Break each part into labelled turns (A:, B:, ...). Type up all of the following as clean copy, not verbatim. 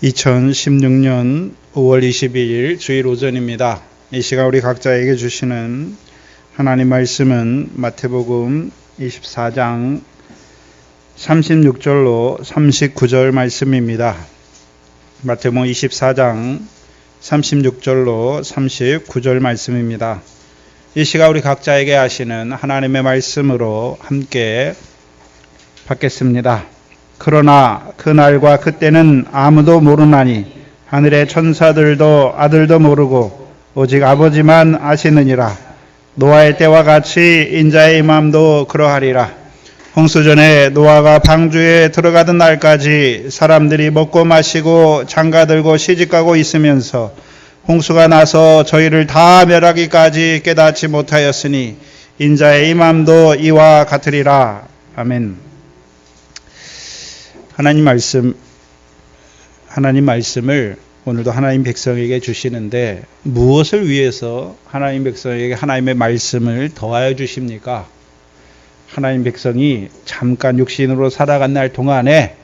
A: 2016년 5월 22일 주일 오전입니다. 이 시간 우리 각자에게 주시는 하나님 말씀은 마태복음 24장 36절로 39절 말씀입니다. 마태복음 24장 36절로 39절 말씀입니다. 이 시간 우리 각자에게 하시는 하나님의 말씀으로 함께 받겠습니다. 그러나 그날과 그때는 아무도 모르나니 하늘의 천사들도 아들도 모르고 오직 아버지만 아시느니라. 노아의 때와 같이 인자의 임함도 그러하리라. 홍수전에 노아가 방주에 들어가던 날까지 사람들이 먹고 마시고 장가들고 시집가고 있으면서 홍수가 나서 저희를 다 멸하기까지 깨닫지 못하였으니 인자의 임함도 이와 같으리라. 아멘. 하나님 말씀을 오늘도 하나님 백성에게 주시는데 무엇을 위해서 하나님 백성에게 하나님의 말씀을 더하여 주십니까? 하나님 백성이 잠깐 육신으로 살아간 날 동안에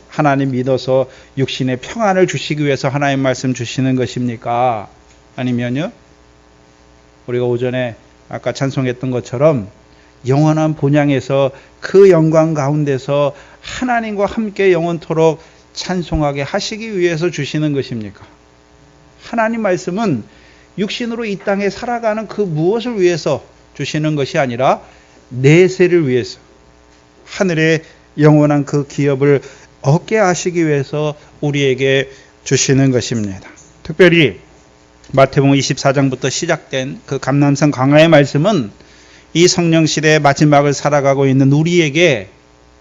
A: 하나님 믿어서 육신의 평안을 주시기 위해서 하나님 말씀 주시는 것입니까? 아니면요, 우리가 오전에 아까 찬송했던 것처럼 영원한 본향에서 그 영광 가운데서 하나님과 함께 영원토록 찬송하게 하시기 위해서 주시는 것입니까? 하나님 말씀은 육신으로 이 땅에 살아가는 그 무엇을 위해서 주시는 것이 아니라 내세를 위해서 하늘의 영원한 그 기업을 얻게 하시기 위해서 우리에게 주시는 것입니다. 특별히 마태복음 24장부터 시작된 그 감람산 강화의 말씀은 이 성령 시대의 마지막을 살아가고 있는 우리에게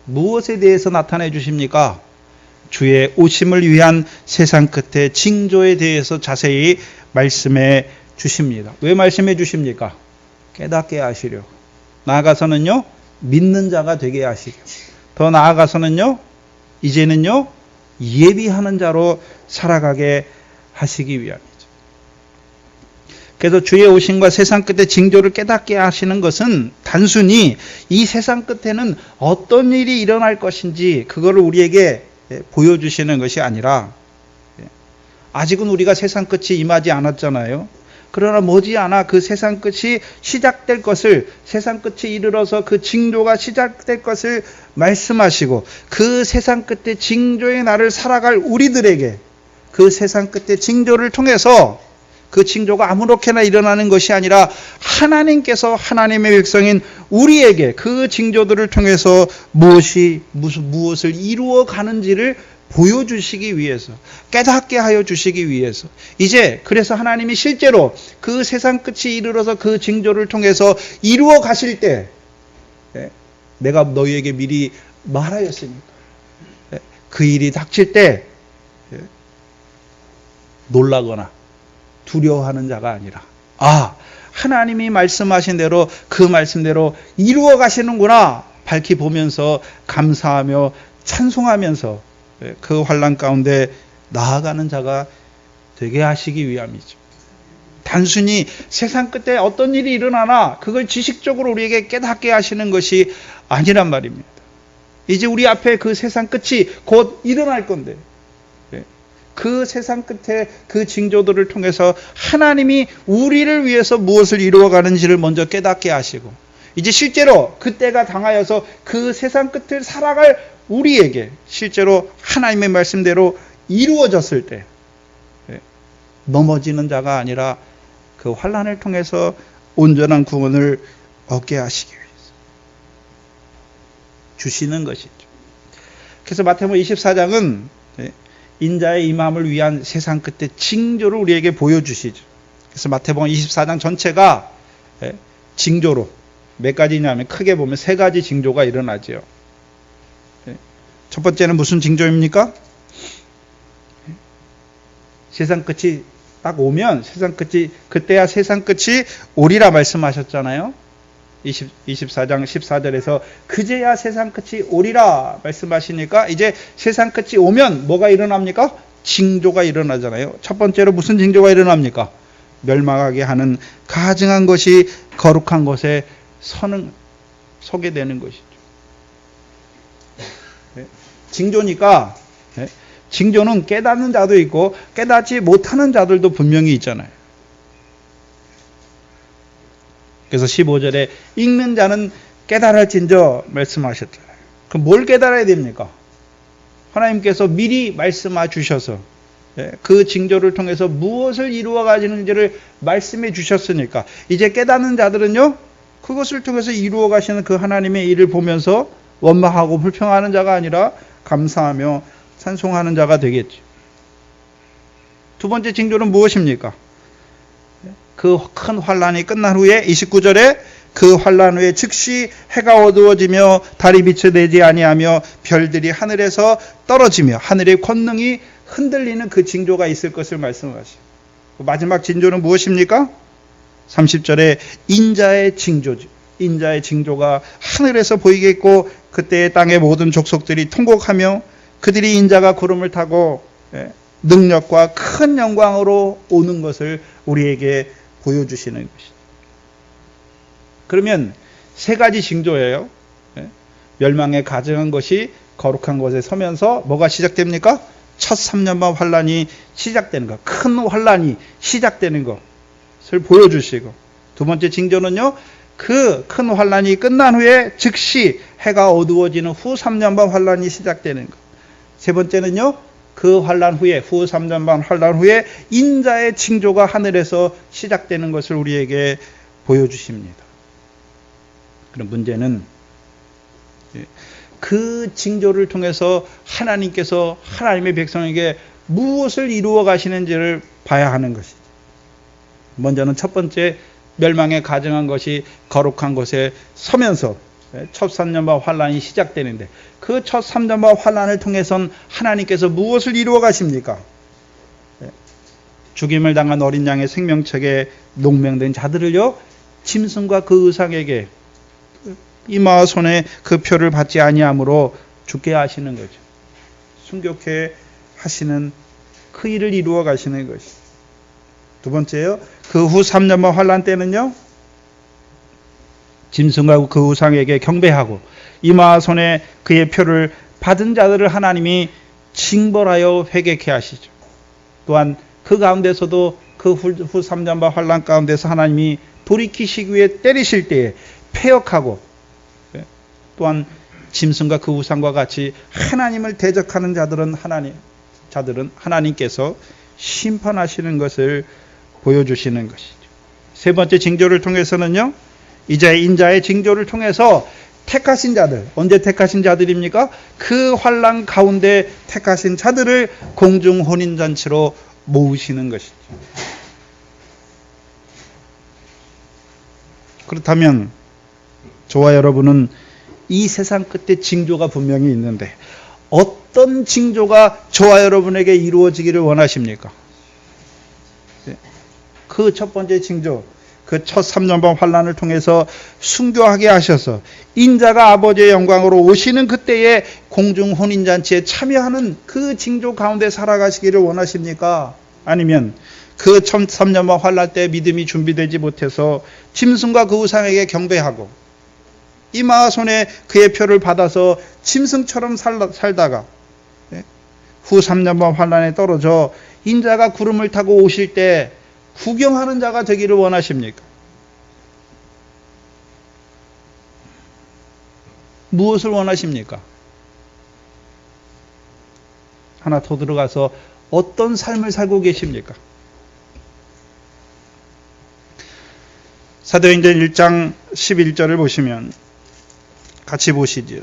A: 무엇에 대해서 나타내 주십니까? 주의 오심을 위한 세상 끝의 징조에 대해서 자세히 말씀해 주십니다. 왜 말씀해 주십니까? 깨닫게 하시려고. 나아가서는요, 믿는 자가 되게 하시려고. 더 나아가서는요, 이제는요, 예비하는 자로 살아가게 하시기 위함이죠. 그래서 주의 오심과 세상 끝의 징조를 깨닫게 하시는 것은 단순히 이 세상 끝에는 어떤 일이 일어날 것인지 그거를 우리에게 보여주시는 것이 아니라, 아직은 우리가 세상 끝이 임하지 않았잖아요. 그러나 머지않아 그 세상 끝이 시작될 것을, 세상 끝이 이르러서 그 징조가 시작될 것을 말씀하시고, 그 세상 끝의 징조의 날을 살아갈 우리들에게 그 세상 끝의 징조를 통해서, 그 징조가 아무렇게나 일어나는 것이 아니라 하나님께서 하나님의 백성인 우리에게 그 징조들을 통해서 무엇을 이루어 가는지를 보여주시기 위해서, 깨닫게 하여 주시기 위해서, 이제 그래서 하나님이 실제로 그 세상 끝이 이르러서 그 징조를 통해서 이루어 가실 때, 내가 너희에게 미리 말하였으니까 그 일이 닥칠 때 놀라거나 두려워하는 자가 아니라, 하나님이 말씀하신 대로 그 말씀대로 이루어 가시는구나 밝히 보면서 감사하며 찬송하면서 그 환난 가운데 나아가는 자가 되게 하시기 위함이죠. 단순히 세상 끝에 어떤 일이 일어나나 그걸 지식적으로 우리에게 깨닫게 하시는 것이 아니란 말입니다. 이제 우리 앞에 그 세상 끝이 곧 일어날 건데, 그 세상 끝에 그 징조들을 통해서 하나님이 우리를 위해서 무엇을 이루어가는지를 먼저 깨닫게 하시고, 이제 실제로 그때가 당하여서 그 세상 끝을 살아갈 우리에게 실제로 하나님의 말씀대로 이루어졌을 때 넘어지는 자가 아니라 그 환난을 통해서 온전한 구원을 얻게 하시기 위해서 주시는 것이죠. 그래서 마태복음 24장은 인자의 임함을 위한 세상 끝의 징조를 우리에게 보여주시죠. 그래서 마태복음 24장 전체가 징조로 몇 가지냐면 크게 보면 세 가지 징조가 일어나죠. 첫 번째는 무슨 징조입니까? 세상 끝이 딱 오면 그때야 세상 끝이 오리라 말씀하셨잖아요. 24장 14절에서 그제야 세상 끝이 오리라 말씀하시니까, 이제 세상 끝이 오면 뭐가 일어납니까? 징조가 일어나잖아요. 첫 번째로 무슨 징조가 일어납니까? 멸망하게 하는 가증한 것이 거룩한 것에 서게 되는 것이죠. 징조니까 징조는 깨닫는 자도 있고 깨닫지 못하는 자들도 분명히 있잖아요. 그래서 15절에 읽는 자는 깨달을진저 말씀하셨잖아요. 그럼 뭘 깨달아야 됩니까? 하나님께서 미리 말씀해 주셔서 그 징조를 통해서 무엇을 이루어 가시는지를 말씀해 주셨으니까 이제 깨닫는 자들은요, 그것을 통해서 이루어 가시는 그 하나님의 일을 보면서 원망하고 불평하는 자가 아니라 감사하며 찬송하는 자가 되겠죠. 두 번째 징조는 무엇입니까? 그 큰 환란이 끝난 후에 29절에 그 환란 후에 즉시 해가 어두워지며 달이 빛을 내지 아니하며 별들이 하늘에서 떨어지며 하늘의 권능이 흔들리는 그 징조가 있을 것을 말씀하시고, 마지막 징조는 무엇입니까? 30절에 인자의 징조죠. 인자의 징조가 하늘에서 보이겠고 그때 땅의 모든 족속들이 통곡하며 그들이 인자가 구름을 타고 능력과 큰 영광으로 오는 것을 우리에게 보여주시는 것이죠. 그러면 세 가지 징조예요. 멸망에 가증한 것이 거룩한 곳에 서면서 뭐가 시작됩니까? 첫 3년반 환란이 시작되는 것, 큰 환란이 시작되는 것을 보여주시고, 두 번째 징조는요, 그 큰 환란이 끝난 후에 즉시 해가 어두워지는 후 3년반 환란이 시작되는 것. 세 번째는요, 그 환란 후에, 후 3년반 환란 후에 인자의 징조가 하늘에서 시작되는 것을 우리에게 보여주십니다. 그럼 문제는 그 징조를 통해서 하나님께서 하나님의 백성에게 무엇을 이루어 가시는지를 봐야 하는 것이죠. 먼저는 첫 번째, 멸망에 가증한 것이 거룩한 곳에 서면서 첫 3년반 환란이 시작되는데, 그 첫 3년반 환란을 통해선 하나님께서 무엇을 이루어 가십니까? 죽임을 당한 어린 양의 생명책에 농명된 자들을요, 짐승과 그 의상에게 이마와 손에 그 표를 받지 아니함으로 죽게 하시는 거죠. 순교케 하시는 그 일을 이루어 가시는 것이죠. 두 번째요, 그 후 3년반 환란 때는요, 짐승과 그 우상에게 경배하고 이마와 손에 그의 표를 받은 자들을 하나님이 징벌하여 회개케 하시죠. 또한 그 가운데서도 그 후 3년반 환란 가운데서 하나님이 돌이키시기 위해 때리실 때에 패역하고, 또한 짐승과 그 우상과 같이 하나님을 대적하는 자들은 하나님께서 심판하시는 것을 보여주시는 것이죠. 세 번째 징조를 통해서는요, 이제 인자의 징조를 통해서 택하신 자들, 언제 택하신 자들입니까? 그 환란 가운데 택하신 자들을 공중 혼인잔치로 모으시는 것이죠. 그렇다면 저와 여러분은 이 세상 끝에 징조가 분명히 있는데 어떤 징조가 저와 여러분에게 이루어지기를 원하십니까? 그 첫 번째 징조, 그 첫 3년반 환란을 통해서 순교하게 하셔서 인자가 아버지의 영광으로 오시는 그때에 공중 혼인잔치에 참여하는 그 징조 가운데 살아가시기를 원하십니까? 아니면 그 첫 3년반 환란 때 믿음이 준비되지 못해서 짐승과 그 우상에게 경배하고 이마와 손에 그의 표를 받아서 짐승처럼 살다가 후 3년반 환란에 떨어져 인자가 구름을 타고 오실 때 구경하는 자가 되기를 원하십니까? 무엇을 원하십니까? 하나 더 들어가서 어떤 삶을 살고 계십니까? 사도행전 1장 11절을 보시면 같이 보시죠.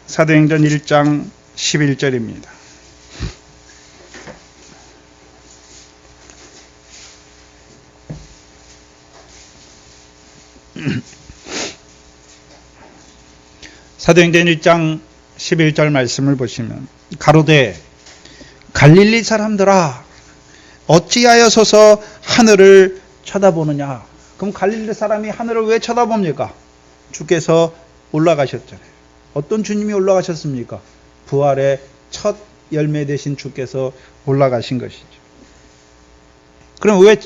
A: 사도행전 1장 11절입니다. 사도행전 1장 11절 말씀을 보시면 가로되 갈릴리 사람들아 어찌하여 서서 하늘을 쳐다보느냐. 그럼 갈릴리 사람이 하늘을 왜 쳐다봅니까? 주께서 올라가셨잖아요. 어떤 주님이 올라가셨습니까? 부활의 첫 열매 되신 주께서 올라가신 것이죠. 그럼 왜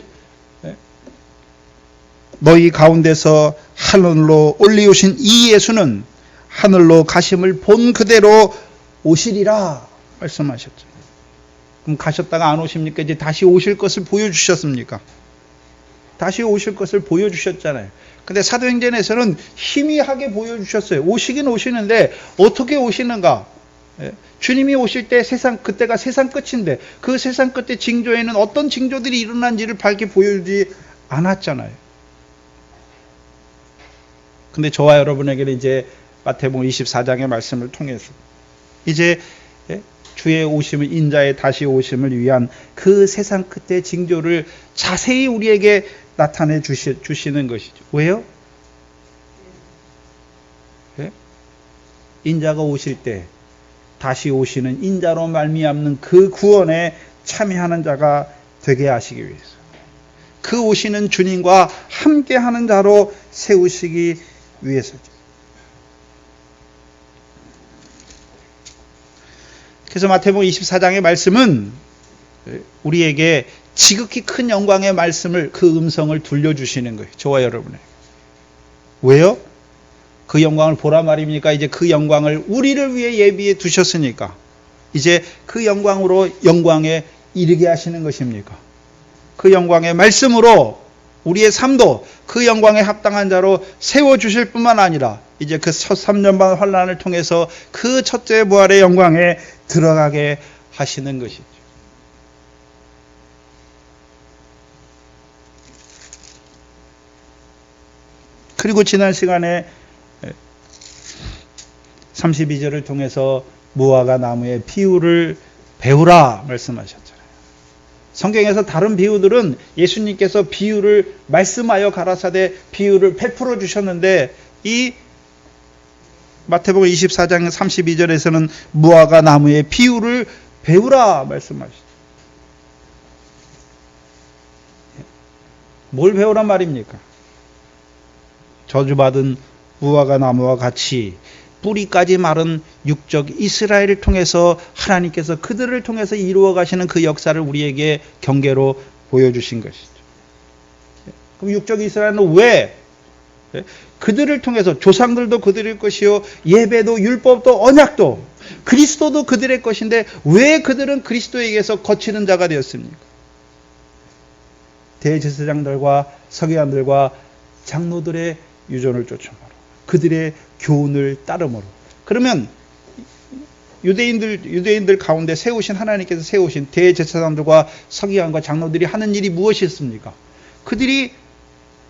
A: 너희 가운데서 하늘로 올리우신 이 예수는 하늘로 가심을 본 그대로 오시리라 말씀하셨죠. 그럼 가셨다가 안 오십니까? 이제 다시 오실 것을 보여주셨습니까? 다시 오실 것을 보여주셨잖아요. 근데 사도행전에서는 희미하게 보여주셨어요. 오시긴 오시는데 어떻게 오시는가? 주님이 오실 때 그때가 세상 끝인데 그 세상 끝의 징조에는 어떤 징조들이 일어난지를 밝게 보여주지 않았잖아요. 근데 저와 여러분에게는 이제 마태복음 24장의 말씀을 통해서 이제 주의 오심을, 인자의 다시 오심을 위한 그 세상 끝의 징조를 자세히 우리에게 나타내 주시는 것이죠. 왜요? 인자가 오실 때 다시 오시는 인자로 말미암는 그 구원에 참여하는 자가 되게 하시기 위해서, 그 오시는 주님과 함께하는 자로 세우시기 위해서죠. 그래서 마태복음 24장의 말씀은 우리에게 지극히 큰 영광의 말씀을, 그 음성을 들려주시는 거예요. 저와 여러분에게. 왜요? 그 영광을 보라 말입니까? 이제 그 영광을 우리를 위해 예비해 두셨으니까 이제 그 영광으로 영광에 이르게 하시는 것입니까? 그 영광의 말씀으로 우리의 삶도 그 영광에 합당한 자로 세워주실 뿐만 아니라 이제 그 첫 3년 반 환난을 통해서 그 첫째 부활의 영광에 들어가게 하시는 것이죠. 그리고 지난 시간에 32절을 통해서 무화과 나무의 비유를 배우라 말씀하셨잖아요. 성경에서 다른 비유들은 예수님께서 비유를 말씀하여 가라사대 비유를 베풀어 주셨는데 이 마태복음 24장 32절에서는 무화과 나무의 비유를 배우라 말씀하시죠. 뭘 배우란 말입니까? 저주받은 무화과 나무와 같이 뿌리까지 마른 육적 이스라엘을 통해서 하나님께서 그들을 통해서 이루어 가시는 그 역사를 우리에게 경계로 보여주신 것이죠. 그럼 육적 이스라엘은 왜? 그들을 통해서 조상들도 그들의 것이요, 예배도 율법도 언약도 그리스도도 그들의 것인데 왜 그들은 그리스도에게서 거치는 자가 되었습니까? 대제사장들과 서기관들과 장로들의 유전을 쫓음으로, 그들의 교훈을 따름으로. 그러면 유대인들 가운데 세우신, 하나님께서 세우신 대제사장들과 서기관과 장로들이 하는 일이 무엇이었습니까? 그들이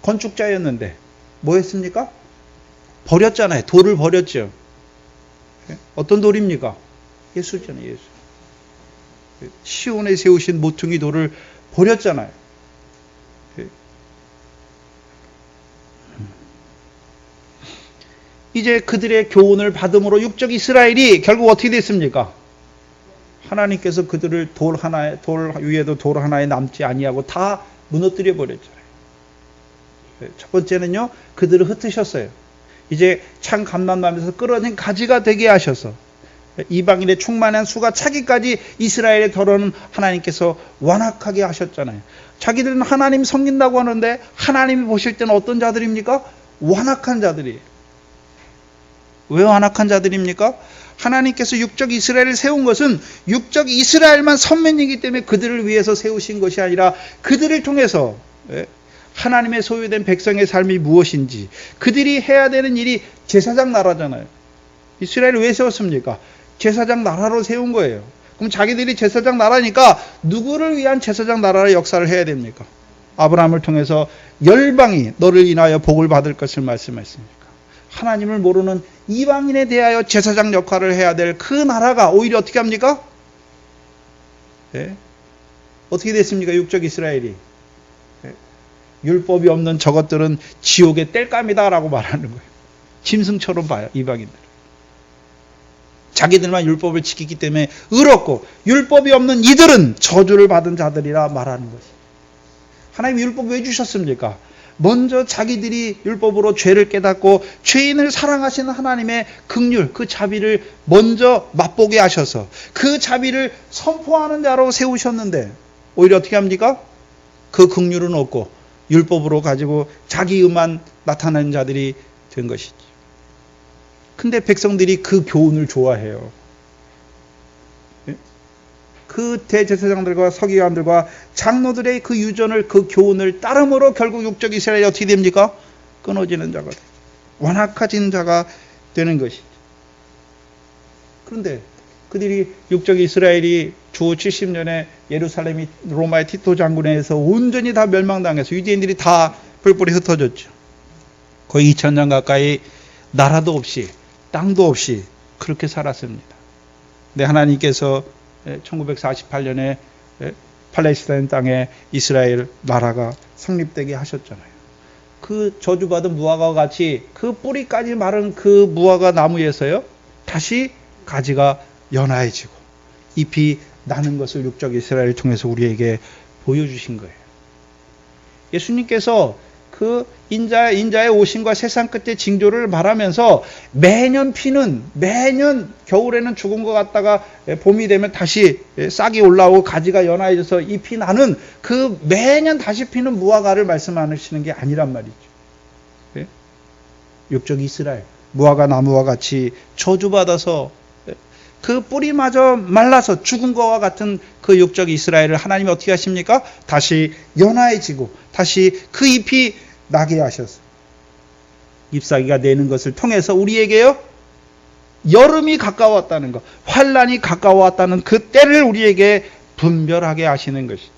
A: 건축자였는데 뭐 했습니까? 버렸잖아요. 돌을 버렸죠. 어떤 돌입니까? 예수잖아요. 예수. 시온에 세우신 모퉁이 돌을 버렸잖아요. 이제 그들의 교훈을 받음으로 육적 이스라엘이 결국 어떻게 됐습니까? 하나님께서 그들을 돌 위에도 돌 하나에 남지 아니하고 다 무너뜨려 버렸잖아요. 첫 번째는요, 그들을 흩으셨어요. 이제 창 감람나무에서 끌어낸 가지가 되게 하셔서 이방인의 충만한 수가 차기까지 이스라엘에 더러는 하나님께서 완악하게 하셨잖아요. 자기들은 하나님 섬긴다고 하는데 하나님이 보실 때는 어떤 자들입니까? 완악한 자들이에요. 왜 완악한 자들입니까? 하나님께서 육적 이스라엘을 세운 것은 육적 이스라엘만 선민이기 때문에 그들을 위해서 세우신 것이 아니라 그들을 통해서 하나님의 소유된 백성의 삶이 무엇인지, 그들이 해야 되는 일이 제사장 나라잖아요. 이스라엘을 왜 세웠습니까? 제사장 나라로 세운 거예요. 그럼 자기들이 제사장 나라니까 누구를 위한 제사장 나라의 역사를 해야 됩니까? 아브라함을 통해서 열방이 너를 인하여 복을 받을 것을 말씀하십니까? 하나님을 모르는 이방인에 대하여 제사장 역할을 해야 될 그 나라가 오히려 어떻게 합니까? 어떻게 됐습니까? 육적 이스라엘이. 율법이 없는 저것들은 지옥의 땔감이다 라고 말하는 거예요. 짐승처럼 봐요, 이방인들. 자기들만 율법을 지키기 때문에 의롭고 율법이 없는 이들은 저주를 받은 자들이라 말하는 것이에요. 하나님 율법 왜 주셨습니까? 먼저 자기들이 율법으로 죄를 깨닫고 죄인을 사랑하시는 하나님의 긍휼, 그 자비를 먼저 맛보게 하셔서 그 자비를 선포하는 자로 세우셨는데 오히려 어떻게 합니까? 그 긍휼은 없고 율법으로 가지고 자기 의만 나타나는 자들이 된 것이죠. 근데 백성들이 그 교훈을 좋아해요. 그 대제사장들과 서기관들과 장로들의 그 유전을, 그 교훈을 따름으로 결국 육적 이스라엘이 어떻게 됩니까? 끊어지는 자가 돼. 완악해진 자가 되는 것이죠. 그런데 그들이 육적 이스라엘이 주 70년에 예루살렘이 로마의 티토 장군에 의해서 온전히 다 멸망당해서 유대인들이 다 뿔뿔이 흩어졌죠. 거의 2000년 가까이 나라도 없이 땅도 없이 그렇게 살았습니다. 근데 하나님께서 1948년에 팔레스타인 땅에 이스라엘 나라가 성립되게 하셨잖아요. 그 저주받은 무화과와 같이 그 뿌리까지 마른 그 무화과 나무에서요, 다시 가지가 연화해지고 잎이 나는 것을 육적 이스라엘을 통해서 우리에게 보여주신 거예요. 예수님께서 그 인자의 오심과 세상 끝의 징조를 말하면서 매년 겨울에는 죽은 것 같다가 봄이 되면 다시 싹이 올라오고 가지가 연화해져서 잎이 나는 그 매년 다시 피는 무화과를 말씀하시는 게 아니란 말이죠. 예? 육적 이스라엘, 무화과 나무와 같이 저주받아서 그 뿌리마저 말라서 죽은 것과 같은 그 육적 이스라엘을 하나님이 어떻게 하십니까? 다시 연화해지고 다시 그 잎이 나게 하셔서 잎사귀가 내는 것을 통해서 우리에게요, 여름이 가까웠다는 것, 환란이 가까웠다는 그 때를 우리에게 분별하게 하시는 것이죠.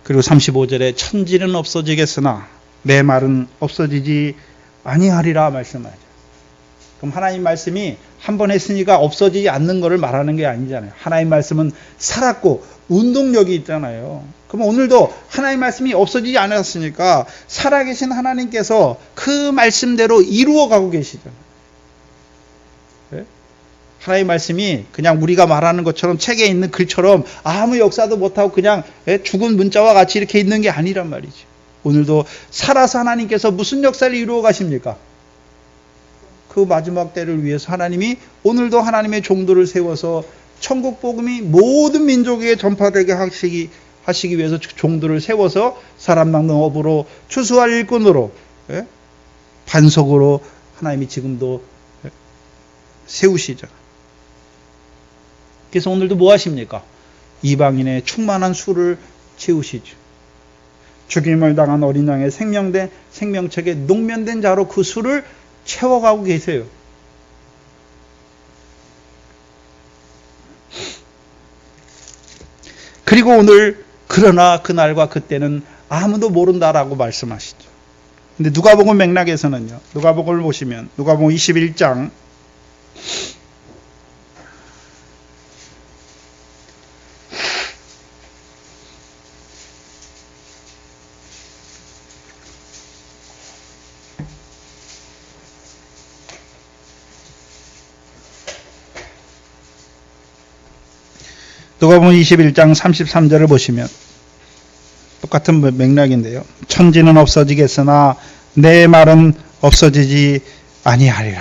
A: 그리고 35절에 천지는 없어지겠으나 내 말은 없어지지 아니하리라 말씀하죠. 그럼 하나님 말씀이 한 번 했으니까 없어지지 않는 것을 말하는 게 아니잖아요. 하나님 말씀은 살았고 운동력이 있잖아요. 그럼 오늘도 하나님 말씀이 없어지지 않았으니까 살아계신 하나님께서 그 말씀대로 이루어가고 계시잖아요. 네? 하나님 말씀이 그냥 우리가 말하는 것처럼 책에 있는 글처럼 아무 역사도 못하고 그냥 죽은 문자와 같이 이렇게 있는 게 아니란 말이죠. 오늘도 살아서 하나님께서 무슨 역사를 이루어 가십니까? 그 마지막 때를 위해서 하나님이 오늘도 하나님의 종들을 세워서 천국 복음이 모든 민족에게 전파되게 하시기 위해서 종들을 세워서 사람 낚는 업으로 추수할 일꾼으로 반석으로 하나님이 지금도 세우시잖아요. 그래서 오늘도 뭐 하십니까? 이방인의 충만한 수를 채우시죠. 죽임을 당한 어린 양의 생명책에 농면된 자로 그 수를 채워가고 계세요. 그리고 오늘 그러나 그날과 그때는 아무도 모른다라고 말씀하시죠. 근데 누가복음 맥락에서는요. 누가복음을 보시면 누가복음 21장 누가복음 21장 33절을 보시면 똑같은 맥락인데요. 천지는 없어지겠으나 내 말은 없어지지 아니하리라.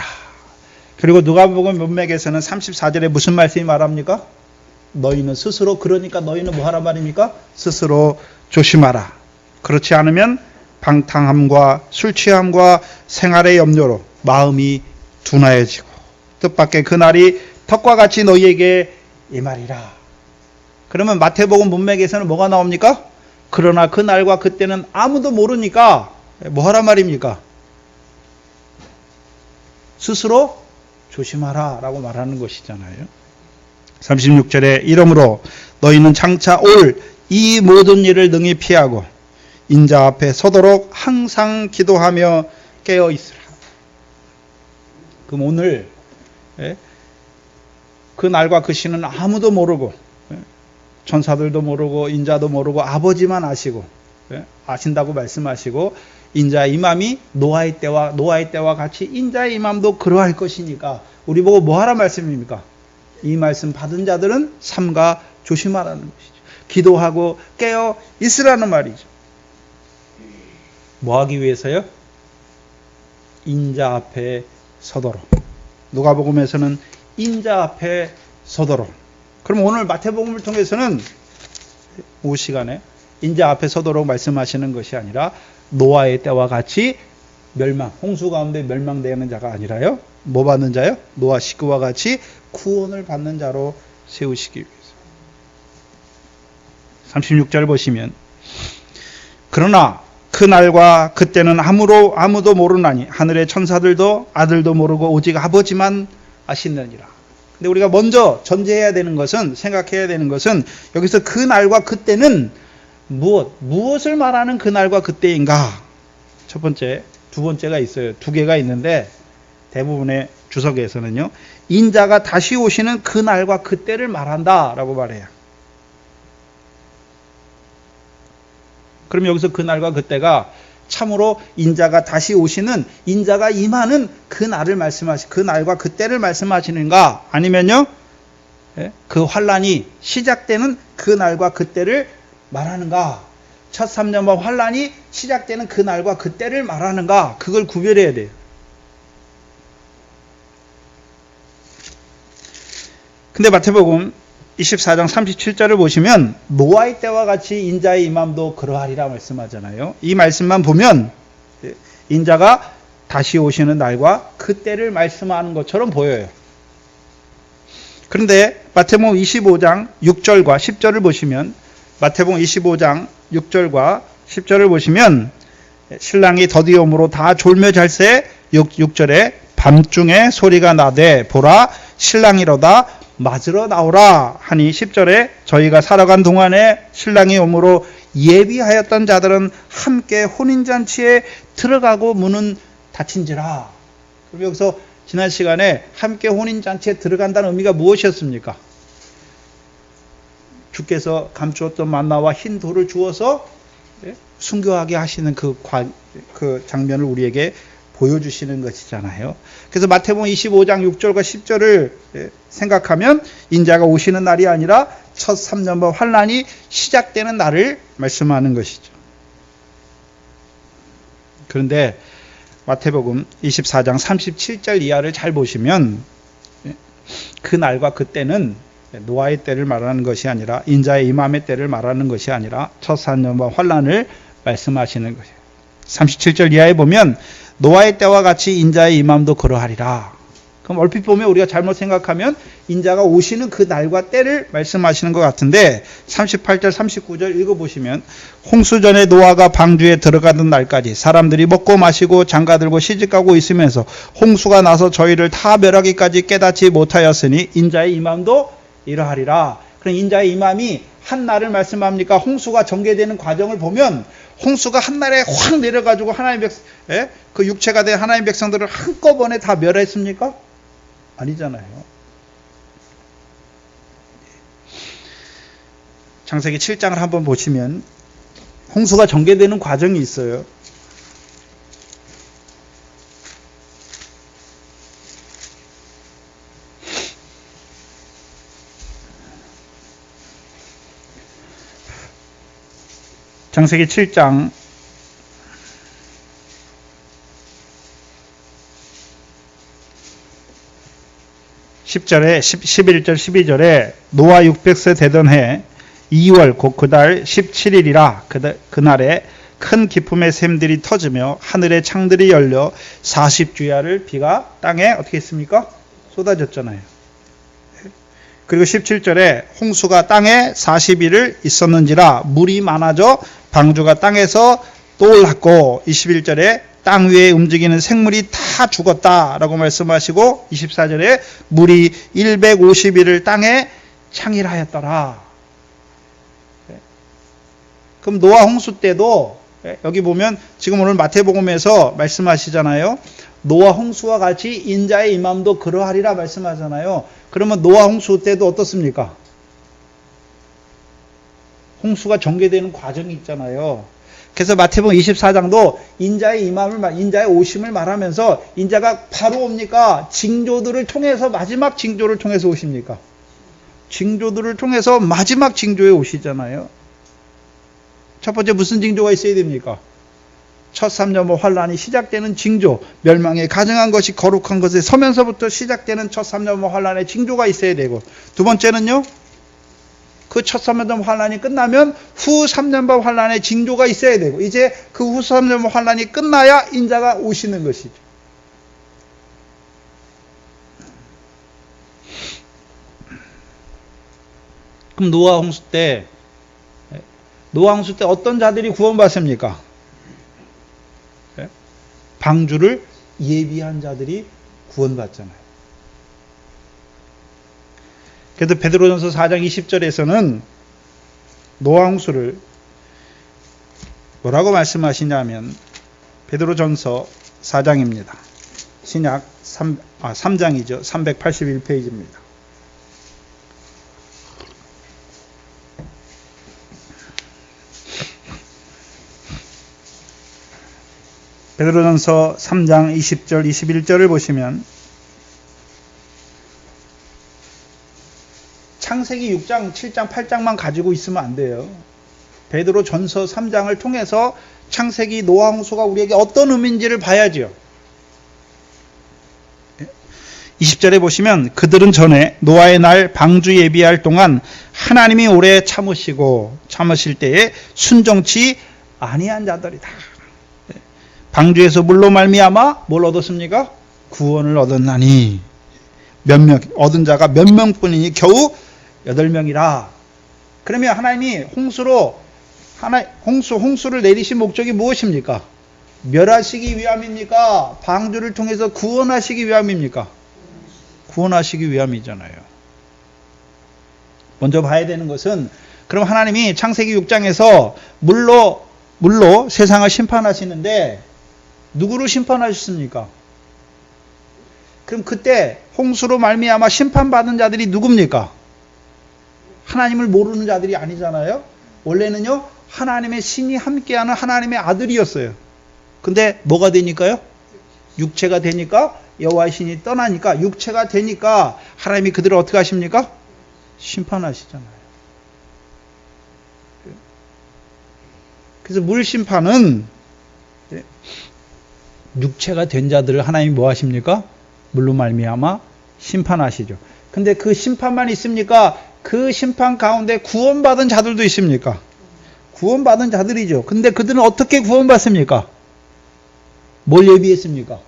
A: 그리고 누가복음 문맥에서는 34절에 무슨 말씀이 말합니까? 너희는 스스로, 그러니까 너희는 뭐 하란 말입니까? 스스로 조심하라. 그렇지 않으면 방탕함과 술 취함과 생활의 염려로 마음이 둔하여지고 뜻밖의 그날이 턱과 같이 너희에게 임하리라. 그러면 마태복음 문맥에서는 뭐가 나옵니까? 그러나 그날과 그때는 아무도 모르니까 뭐 하란 말입니까? 스스로 조심하라 라고 말하는 것이잖아요. 36절에 이러므로 너희는 장차 올 이 모든 일을 능히 피하고 인자 앞에 서도록 항상 기도하며 깨어 있으라. 그럼 오늘 그 날과 그 시는 아무도 모르고 천사들도 모르고 인자도 모르고 아버지만 아시고 아신다고 말씀하시고 인자의 임함이 노아의 때와 같이 인자의 임함도 그러할 것이니까 우리 보고 뭐 하란 말씀입니까? 이 말씀 받은 자들은 삼가 조심하라는 것이죠. 기도하고 깨어 있으라는 말이죠. 뭐 하기 위해서요? 인자 앞에 서도록. 누가복음에서는 인자 앞에 서도록. 그럼 오늘 마태복음을 통해서는 오후 시간에 인자 앞에 서도록 말씀하시는 것이 아니라 노아의 때와 같이 멸망, 홍수 가운데 멸망되는 자가 아니라요. 뭐 받는 자요? 노아 식구와 같이 구원을 받는 자로 세우시기 위해서. 36절 보시면 그러나 그날과 그때는 아무도 모르나니 하늘의 천사들도 아들도 모르고 오직 아버지만 아시느니라. 근데 우리가 먼저 전제해야 되는 것은, 생각해야 되는 것은 여기서 그날과 그때는 무엇을 말하는 그날과 그때인가? 첫 번째, 두 번째가 있어요. 두 개가 있는데 대부분의 주석에서는요, 인자가 다시 오시는 그날과 그때를 말한다라고 말해요. 그럼 여기서 그날과 그때가 참으로 인자가 다시 오시는, 인자가 임하는 그날을 그날과 그때를 말씀하시는가? 아니면요, 그 환란이 시작되는 그날과 그때를 말하는가? 첫 3년반 환란이 시작되는 그날과 그때를 말하는가? 그걸 구별해야 돼요. 근데 마태복음 24장 37절을 보시면 노아의 때와 같이 인자의 임함도 그러하리라 말씀하잖아요. 이 말씀만 보면 인자가 다시 오시는 날과 그때를 말씀하는 것처럼 보여요. 그런데 마태복음 25장 6절과 10절을 보시면, 마태복음 25장 6절과 10절을 보시면 신랑이 더디옴으로 다 졸며 잘새 6절에 밤중에 소리가 나되 보라 신랑이로다 맞으러 나오라 하니 10절에 저희가 살아간 동안에 신랑이 오므로 예비하였던 자들은 함께 혼인잔치에 들어가고 문은 닫힌지라. 그럼 여기서 지난 시간에 함께 혼인잔치에 들어간다는 의미가 무엇이었습니까? 주께서 감추었던 만나와 흰 돌을 주어서 순교하게 하시는 그 장면을 우리에게 보여주시는 것이잖아요. 그래서 마태복음 25장 6절과 10절을 생각하면 인자가 오시는 날이 아니라 첫 3년반 환란이 시작되는 날을 말씀하는 것이죠. 그런데 마태복음 24장 37절 이하를 잘 보시면 그 날과 그때는 노아의 때를 말하는 것이 아니라 인자의 임함의 때를 말하는 것이 아니라 첫 3년반 환란을 말씀하시는 것이에요. 37절 이하에 보면 노아의 때와 같이 인자의 임함도 그러하리라. 그럼 얼핏 보면 우리가 잘못 생각하면 인자가 오시는 그 날과 때를 말씀하시는 것 같은데 38절 39절 읽어보시면 홍수 전에 노아가 방주에 들어가던 날까지 사람들이 먹고 마시고 장가들고 시집가고 있으면서 홍수가 나서 저희를 다 멸하기까지 깨닫지 못하였으니 인자의 임함도 이러하리라. 그럼 인자의 임함이 한 날을 말씀합니까? 홍수가 전개되는 과정을 보면 홍수가 한날에 확 내려가지고 그 육체가 된 하나님 백성들을 한꺼번에 다 멸했습니까? 아니잖아요. 창세기 7장을 한번 보시면 홍수가 전개되는 과정이 있어요. 창세기 7장 10절에 11절 12절에 노아 600세 되던 해 2월 곧 그달 17일이라 그날에 큰 기쁨의 샘들이 터지며 하늘의 창들이 열려 40주야를 비가 땅에 어떻게 했습니까? 쏟아졌잖아요. 그리고 17절에 홍수가 땅에 40일을 있었는지라 물이 많아져 방주가 땅에서 떠올랐고 21절에 땅 위에 움직이는 생물이 다 죽었다라고 말씀하시고 24절에 물이 150일을 땅에 창일하였더라. 그럼 노아 홍수 때도 여기 보면 지금 오늘 마태복음에서 말씀하시잖아요. 노아 홍수와 같이 인자의 임함도 그러하리라 말씀하잖아요. 그러면 노아 홍수 때도 어떻습니까? 홍수가 전개되는 과정이 있잖아요. 그래서 마태복음 24장도 인자의 임함을 인자의 오심을 말하면서 인자가 바로 옵니까? 징조들을 통해서 마지막 징조를 통해서 오십니까? 징조들을 통해서 마지막 징조에 오시잖아요. 첫 번째 무슨 징조가 있어야 됩니까? 첫 3년반 환란이 시작되는 징조, 멸망에 가증한 것이 거룩한 것에 서면서부터 시작되는 첫 3년반 환란의 징조가 있어야 되고, 두 번째는요, 그 첫 3년반 환란이 끝나면 후 3년반 환란의 징조가 있어야 되고, 이제 그 후 3년반 환란이 끝나야 인자가 오시는 것이죠. 그럼 노아 홍수 때 어떤 자들이 구원받습니까? 방주를 예비한 자들이 구원받잖아요. 그래도 베드로전서 4장 20절에서는 노아 홍수를 뭐라고 말씀하시냐면, 베드로전서 4장입니다. 신약 3장이죠. 381페이지입니다. 베드로전서 3장 20절, 21절을 보시면 창세기 6장, 7장, 8장만 가지고 있으면 안 돼요. 베드로전서 3장을 통해서 창세기 노아 홍수가 우리에게 어떤 의미인지를 봐야죠. 20절에 보시면 그들은 전에 노아의 날 방주 예비할 동안 하나님이 오래 참으실 때에 순종치 아니한 자들이다. 방주에서 물로 말미암아 뭘 얻었습니까? 구원을 얻었나니 얻은 자가 몇 명뿐이니 겨우 8명이라. 그러면 하나님이 홍수를 내리신 목적이 무엇입니까? 멸하시기 위함입니까? 방주를 통해서 구원하시기 위함입니까? 구원하시기 위함이잖아요. 먼저 봐야 되는 것은, 그럼 하나님이 창세기 6장에서 물로 세상을 심판하시는데 누구를 심판하셨습니까? 그럼 그때 홍수로 말미암아 심판받은 자들이 누굽니까? 하나님을 모르는 자들이 아니잖아요. 원래는요, 하나님의 신이 함께하는 하나님의 아들이었어요. 근데 뭐가 되니까요? 육체가 되니까, 여호와의 신이 떠나니까, 육체가 되니까 하나님이 그들을 어떻게 하십니까? 심판하시잖아요. 그래서 물 심판은 육체가 된 자들을 하나님이 뭐 하십니까? 물로 말미암아 심판하시죠. 근데 그 심판만 있습니까? 그 심판 가운데 구원받은 자들도 있습니까? 구원받은 자들이죠. 근데 그들은 어떻게 구원받습니까? 뭘 예비했습니까?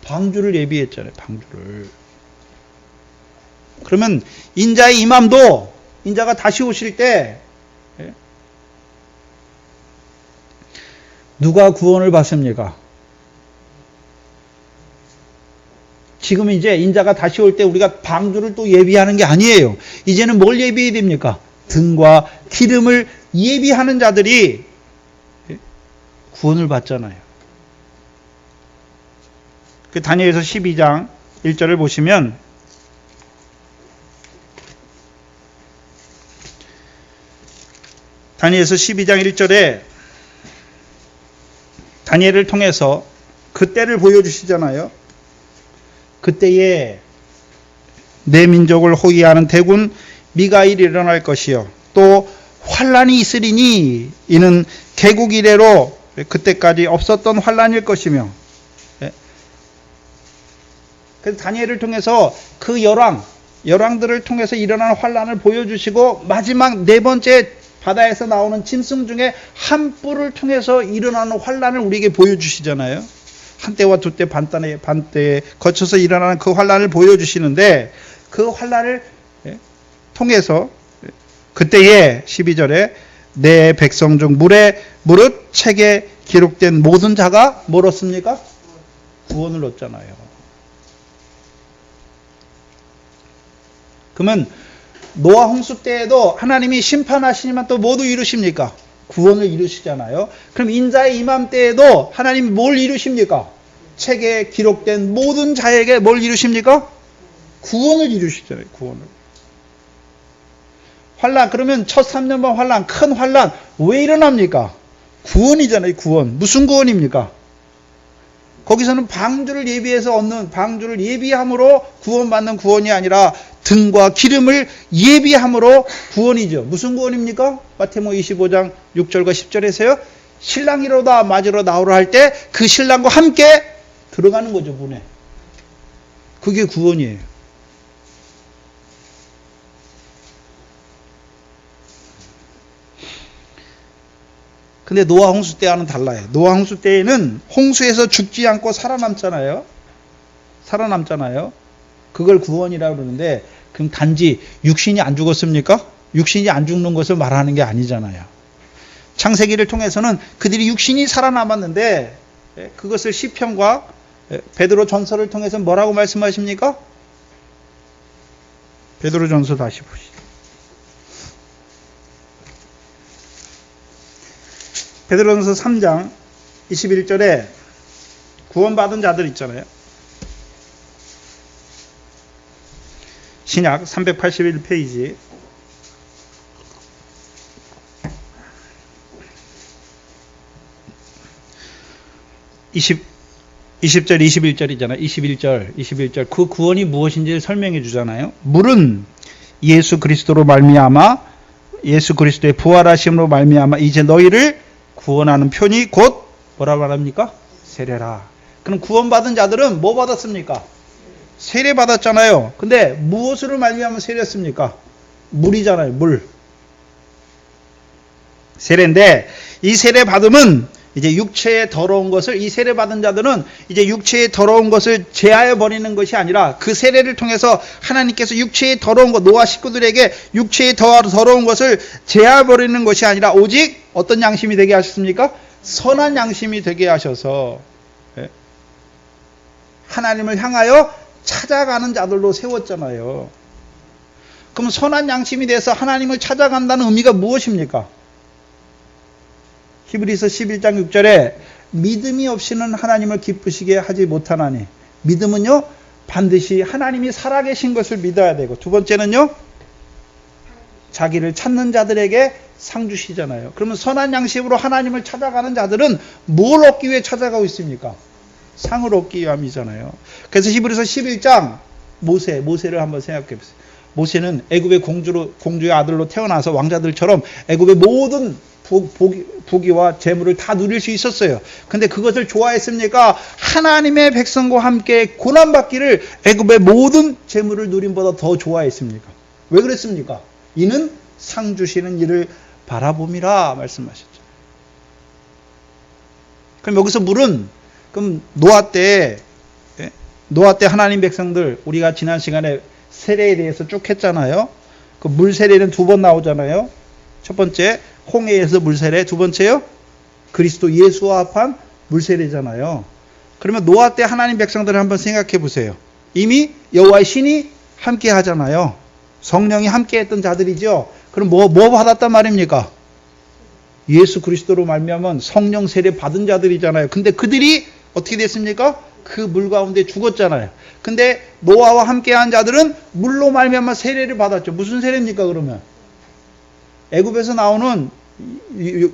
A: 방주를 예비했잖아요. 방주를. 그러면 인자의 임함도, 인자가 다시 오실 때 누가 구원을 받습니까? 지금 이제 인자가 다시 올 때 우리가 방주를 또 예비하는 게 아니에요. 이제는 뭘 예비해야 됩니까? 등과 기름을 예비하는 자들이 구원을 받잖아요. 그 다니엘서 12장 1절을 보시면, 다니엘서 12장 1절에 다니엘을 통해서 그때를 보여주시잖아요. 그때에 내 민족을 호위하는 대군 미가일이 일어날 것이요, 또 환란이 있으리니 이는 개국 이래로 그때까지 없었던 환란일 것이며. 그래서 다니엘을 통해서 그 열왕들을 통해서 일어나는 환란을 보여주시고, 마지막 네 번째 바다에서 나오는 짐승 중에 한 뿔을 통해서 일어나는 환란을 우리에게 보여주시잖아요. 한때와 두때 반때에 거쳐서 일어나는 그 환란을 보여주시는데, 그 환란을 통해서 그때에 12절에 내 백성 중 무릇 책에 기록된 모든 자가 뭘 얻습니까? 구원을 얻잖아요. 그러면 노아 홍수 때에도 하나님이 심판하시지만 또 모두 이루십니까? 구원을 이루시잖아요. 그럼 인자의 임함 때에도 하나님이 뭘 이루십니까? 책에 기록된 모든 자에게 뭘 이루십니까? 구원을 이루시잖아요. 구원을. 환란, 그러면 첫 3년반 환란, 큰 환란 왜 일어납니까? 구원이잖아요. 구원. 무슨 구원입니까? 거기서는 방주를 예비해서 얻는, 방주를 예비함으로 구원받는 구원이 아니라 등과 기름을 예비함으로 구원이죠. 무슨 구원입니까? 마태복음 25장 6절과 10절에서요. 신랑이로다 맞으러 나오라 할 때 그 신랑과 함께 들어가는 거죠, 문에. 그게 구원이에요. 근데 노아 홍수 때와는 달라요. 노아 홍수 때에는 홍수에서 죽지 않고 살아남잖아요. 살아남잖아요. 그걸 구원이라고 그러는데, 그럼 단지 육신이 안 죽었습니까? 육신이 안 죽는 것을 말하는 게 아니잖아요. 창세기를 통해서는 그들이 육신이 살아남았는데, 그것을 시편과 베드로 전서를 통해서 뭐라고 말씀하십니까? 베드로 전서 다시 보시죠. 베드로 전서 3장 21절에 구원받은 자들 있잖아요. 신약 381페이지 20절 21절이잖아요. 21절 그 구원이 무엇인지를 설명해 주잖아요. 물은 예수 그리스도로 말미암아 예수 그리스도의 부활하심으로 말미암아 이제 너희를 구원하는 편이 곧 뭐라 말합니까? 세례라. 그럼 구원받은 자들은 뭐 받았습니까? 세례 받았잖아요. 근데 무엇으로 말미암아 세례했습니까? 물이잖아요. 물. 세례인데 이 세례 받음은 이제 육체의 더러운 것을, 이 세례 받은 자들은 이제 육체의 더러운 것을 제하여 버리는 것이 아니라 그 세례를 통해서 하나님께서 육체의 더러운 것, 노아 식구들에게 육체의 더러운 것을 제하여 버리는 것이 아니라 오직 어떤 양심이 되게 하셨습니까? 선한 양심이 되게 하셔서 하나님을 향하여 찾아가는 자들로 세웠잖아요. 그럼 선한 양심이 돼서 하나님을 찾아간다는 의미가 무엇입니까? 히브리서 11장 6절에 믿음이 없이는 하나님을 기쁘시게 하지 못하나니, 믿음은요 반드시 하나님이 살아계신 것을 믿어야 되고, 두 번째는요 자기를 찾는 자들에게 상 주시잖아요. 그러면 선한 양심으로 하나님을 찾아가는 자들은 뭘 얻기 위해 찾아가고 있습니까? 상을 얻기 위함이잖아요. 그래서 히브리서 11장 모세를 한번 생각해 보세요. 모세는 애굽의 공주의 아들로 태어나서 왕자들처럼 애굽의 모든 부귀와 재물을 다 누릴 수 있었어요. 근데 그것을 좋아했습니까? 하나님의 백성과 함께 고난받기를 애굽의 모든 재물을 누림보다 더 좋아했습니까? 왜 그랬습니까? 이는 상 주시는 이를 바라봄이라 말씀하셨죠. 그럼 여기서 물은, 그럼 노아 때 하나님 백성들, 우리가 지난 시간에 세례에 대해서 쭉 했잖아요. 그 물 세례는 두 번 나오잖아요. 첫 번째 홍해에서 물세례, 두 번째요 그리스도 예수와 합한 물세례잖아요. 그러면 노아 때 하나님 백성들을 한번 생각해 보세요. 이미 여호와의 신이 함께 하잖아요. 성령이 함께 했던 자들이죠. 그럼 뭐 받았단 말입니까? 예수 그리스도로 말미암은 성령 세례 받은 자들이잖아요. 근데 그들이 어떻게 됐습니까? 그 물 가운데 죽었잖아요. 근데 노아와 함께 한 자들은 물로 말미암아 세례를 받았죠. 무슨 세례입니까 그러면? 애굽에서 나오는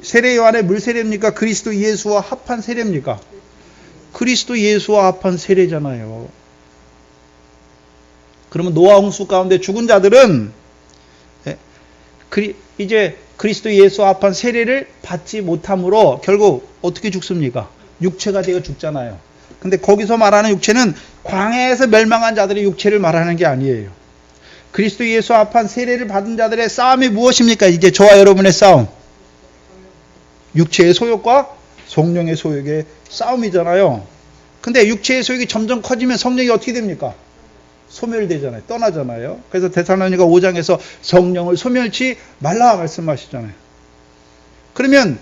A: 세례 요한의 물 세례입니까? 그리스도 예수와 합한 세례입니까? 그리스도 예수와 합한 세례잖아요. 그러면 노아 홍수 가운데 죽은 자들은 이제 그리스도 예수와 합한 세례를 받지 못함으로 결국 어떻게 죽습니까? 육체가 되어 죽잖아요. 근데 거기서 말하는 육체는 광야에서 멸망한 자들의 육체를 말하는 게 아니에요. 그리스도 예수와 합한 세례를 받은 자들의 싸움이 무엇입니까? 이제 저와 여러분의 싸움. 육체의 소욕과 성령의 소욕의 싸움이잖아요. 근데 육체의 소욕이 점점 커지면 성령이 어떻게 됩니까? 소멸되잖아요. 떠나잖아요. 그래서 데살로니가 5장에서 성령을 소멸치 말라 말씀하시잖아요. 그러면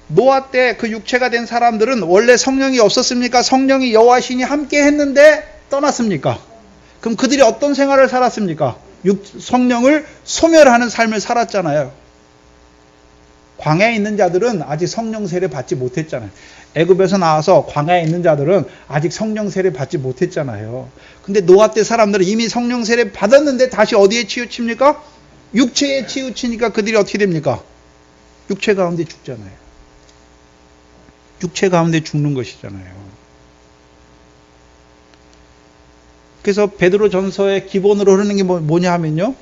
A: 노아 때 그 육체가 된 사람들은 원래 성령이 없었습니까? 성령이 여호와 신이 함께 했는데 떠났습니까? 그럼 그들이 어떤 생활을 살았습니까? 성령을 소멸하는 삶을 살았잖아요. 광야에 있는 자들은 아직 성령 세례 받지 못했잖아요. 애굽에서 나와서 광야에 있는 자들은 아직 성령 세례 받지 못했잖아요. 근데 노아 때 사람들은 이미 성령 세례 받았는데 다시 어디에 치우칩니까? 육체에 치우치니까 그들이 어떻게 됩니까? 육체 가운데 죽잖아요. 육체 가운데 죽는 것이잖아요. 그래서 베드로 전서의 기본으로 흐르는 게 뭐냐 하면요.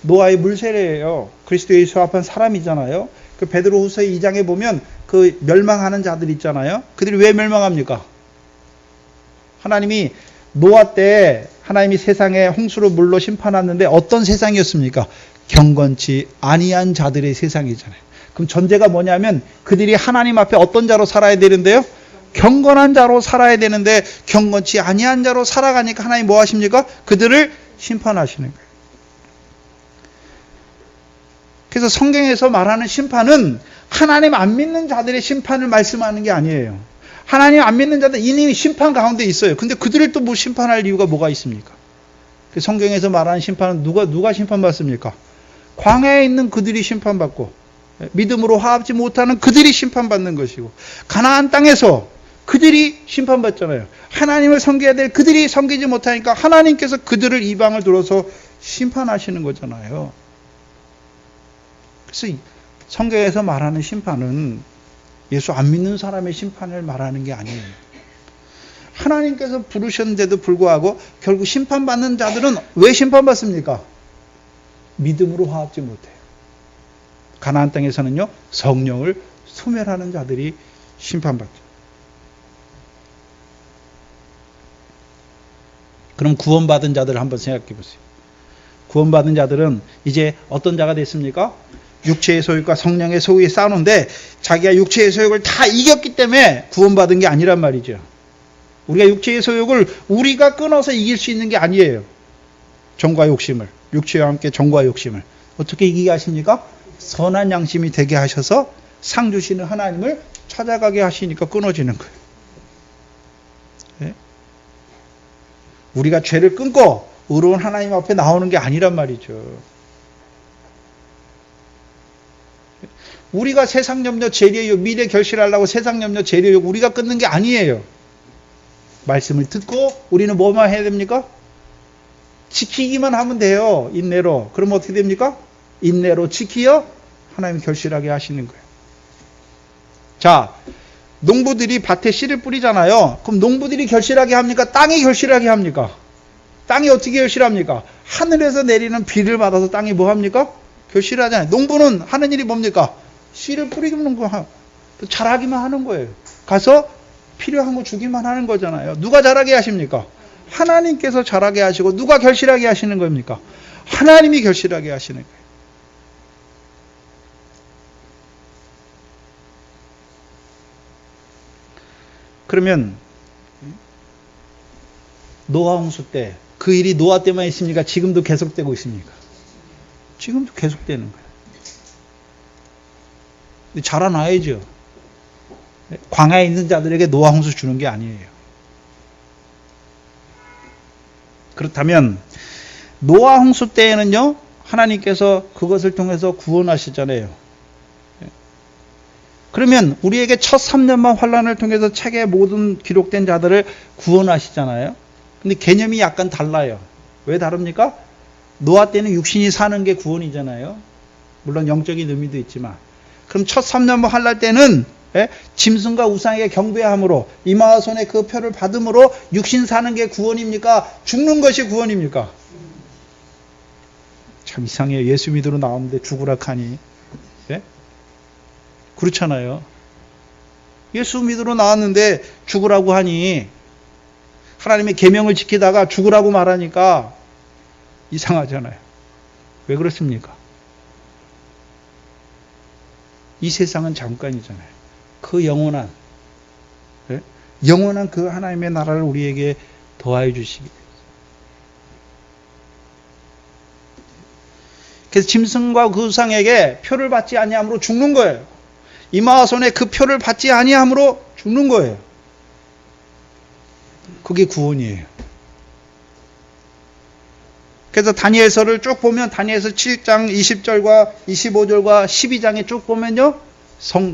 A: 노아의 물세례예요. 그리스도 예수와 합한 사람이잖아요. 그 베드로 후서 2장에 보면 그 멸망하는 자들 있잖아요. 그들이 왜 멸망합니까? 하나님이 노아 때 하나님이 세상에 홍수로 물로 심판하는데 어떤 세상이었습니까? 경건치 아니한 자들의 세상이잖아요. 그럼 전제가 뭐냐면 그들이 하나님 앞에 어떤 자로 살아야 되는데요? 경건한 자로 살아야 되는데 경건치 아니한 자로 살아가니까 하나님 뭐 하십니까? 그들을 심판하시는 거예요. 그래서 성경에서 말하는 심판은 하나님 안 믿는 자들의 심판을 말씀하는 게 아니에요. 하나님 안 믿는 자들 이미 심판 가운데 있어요. 근데 그들을 또 뭐 심판할 이유가 뭐가 있습니까? 성경에서 말하는 심판은 누가 심판받습니까? 광야에 있는 그들이 심판받고 믿음으로 화합지 못하는 그들이 심판받는 것이고 가나안 땅에서 그들이 심판받잖아요. 하나님을 섬겨야 될 그들이 섬기지 못하니까 하나님께서 그들을 이방을 들어서 심판하시는 거잖아요. 그래서 성경에서 말하는 심판은 예수 안 믿는 사람의 심판을 말하는 게 아니에요. 하나님께서 부르셨는데도 불구하고 결국 심판받는 자들은 왜 심판받습니까? 믿음으로 화합지 못해요. 가나안 땅에서는요, 성령을 소멸하는 자들이 심판받죠. 그럼 구원받은 자들을 한번 생각해 보세요. 구원받은 자들은 이제 어떤 자가 됐습니까? 육체의 소욕과 성령의 소욕이 싸우는데 자기가 육체의 소욕을 다 이겼기 때문에 구원받은 게 아니란 말이죠. 우리가 육체의 소욕을 우리가 끊어서 이길 수 있는 게 아니에요. 정과 욕심을, 육체와 함께 정과 욕심을 어떻게 이기게 하십니까? 선한 양심이 되게 하셔서 상 주시는 하나님을 찾아가게 하시니까 끊어지는 거예요. 네? 우리가 죄를 끊고 의로운 하나님 앞에 나오는 게 아니란 말이죠. 우리가 세상 염려, 재료욕, 미래 결실하려고 세상 염려, 재료욕 우리가 끊는 게 아니에요. 말씀을 듣고 우리는 뭐만 해야 됩니까? 지키기만 하면 돼요. 인내로. 그럼 어떻게 됩니까? 인내로 지키어 하나님이 결실하게 하시는 거예요. 자, 농부들이 밭에 씨를 뿌리잖아요. 그럼 농부들이 결실하게 합니까? 땅이 결실하게 합니까? 땅이 어떻게 결실합니까? 하늘에서 내리는 비를 받아서 땅이 뭐 합니까? 결실하잖아요. 농부는 하는 일이 뭡니까? 씨를 뿌리는 거, 자라기만 하는 거예요. 가서 필요한 거 주기만 하는 거잖아요. 누가 자라게 하십니까? 하나님께서 자라게 하시고 누가 결실하게 하시는 겁니까? 하나님이 결실하게 하시는 거예요. 그러면 노아 홍수 때 그 일이 노아 때만 있습니까? 지금도 계속되고 있습니까? 지금도 계속되는 거예요. 자라나야죠. 광야에 있는 자들에게 노아 홍수 주는 게 아니에요. 그렇다면 노아 홍수 때에는요, 하나님께서 그것을 통해서 구원하시잖아요. 그러면 우리에게 첫 3년만 환란을 통해서 책에 모든 기록된 자들을 구원하시잖아요. 근데 개념이 약간 달라요. 왜 다릅니까? 노아 때는 육신이 사는 게 구원이잖아요. 물론 영적인 의미도 있지만. 그럼 첫 3년만 환란 때는 짐승과 우상에게 경배함으로 이마와 손에 그 표를 받음으로 육신 사는 게 구원입니까? 죽는 것이 구원입니까? 참 이상해요. 예수 믿으러 나오는데 죽으라 하니. 네? 그렇잖아요. 예수 믿으러 나왔는데 죽으라고 하니 하나님의 계명을 지키다가 죽으라고 말하니까 이상하잖아요. 왜 그렇습니까? 이 세상은 잠깐이잖아요. 그 영원한 그 하나님의 나라를 우리에게 더하여 주시기 위해서. 그래서 짐승과 그 우상에게 표를 받지 아니함으로 죽는 거예요. 이마와 손에 그 표를 받지 아니함으로 죽는 거예요. 그게 구원이에요. 그래서 다니엘서를 쭉 보면 다니엘서 7장 20절과 25절과 12장에 쭉 보면요.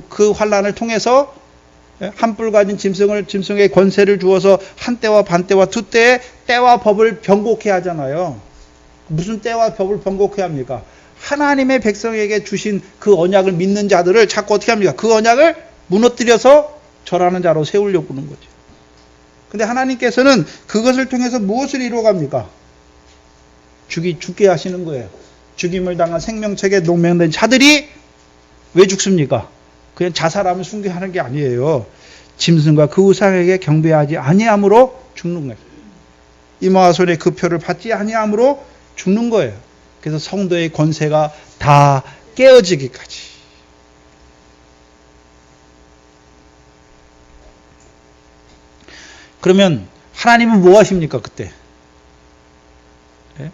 A: 그 환란을 통해서 한 뿔 가진 짐승의 권세를 주어서 한 때와 반 때와 두 때에 때와 법을 변곡해 하잖아요. 무슨 때와 법을 변곡해 합니까? 하나님의 백성에게 주신 그 언약을 믿는 자들을 자꾸 어떻게 합니까? 그 언약을 무너뜨려서 절하는 자로 세우려고 하는 거죠. 근데 하나님께서는 그것을 통해서 무엇을 이루어갑니까? 죽게 하시는 거예요. 죽임을 당한 생명책에 농명된 자들이 왜 죽습니까? 그냥 자살하면 순교하는 게 아니에요. 짐승과 그 우상에게 경배하지 아니함으로 죽는 거예요. 이마와 손에 그 표를 받지 아니함으로 죽는 거예요. 그래서 성도의 권세가 다 깨어지기까지. 그러면 하나님은 뭐 하십니까 그때? 예?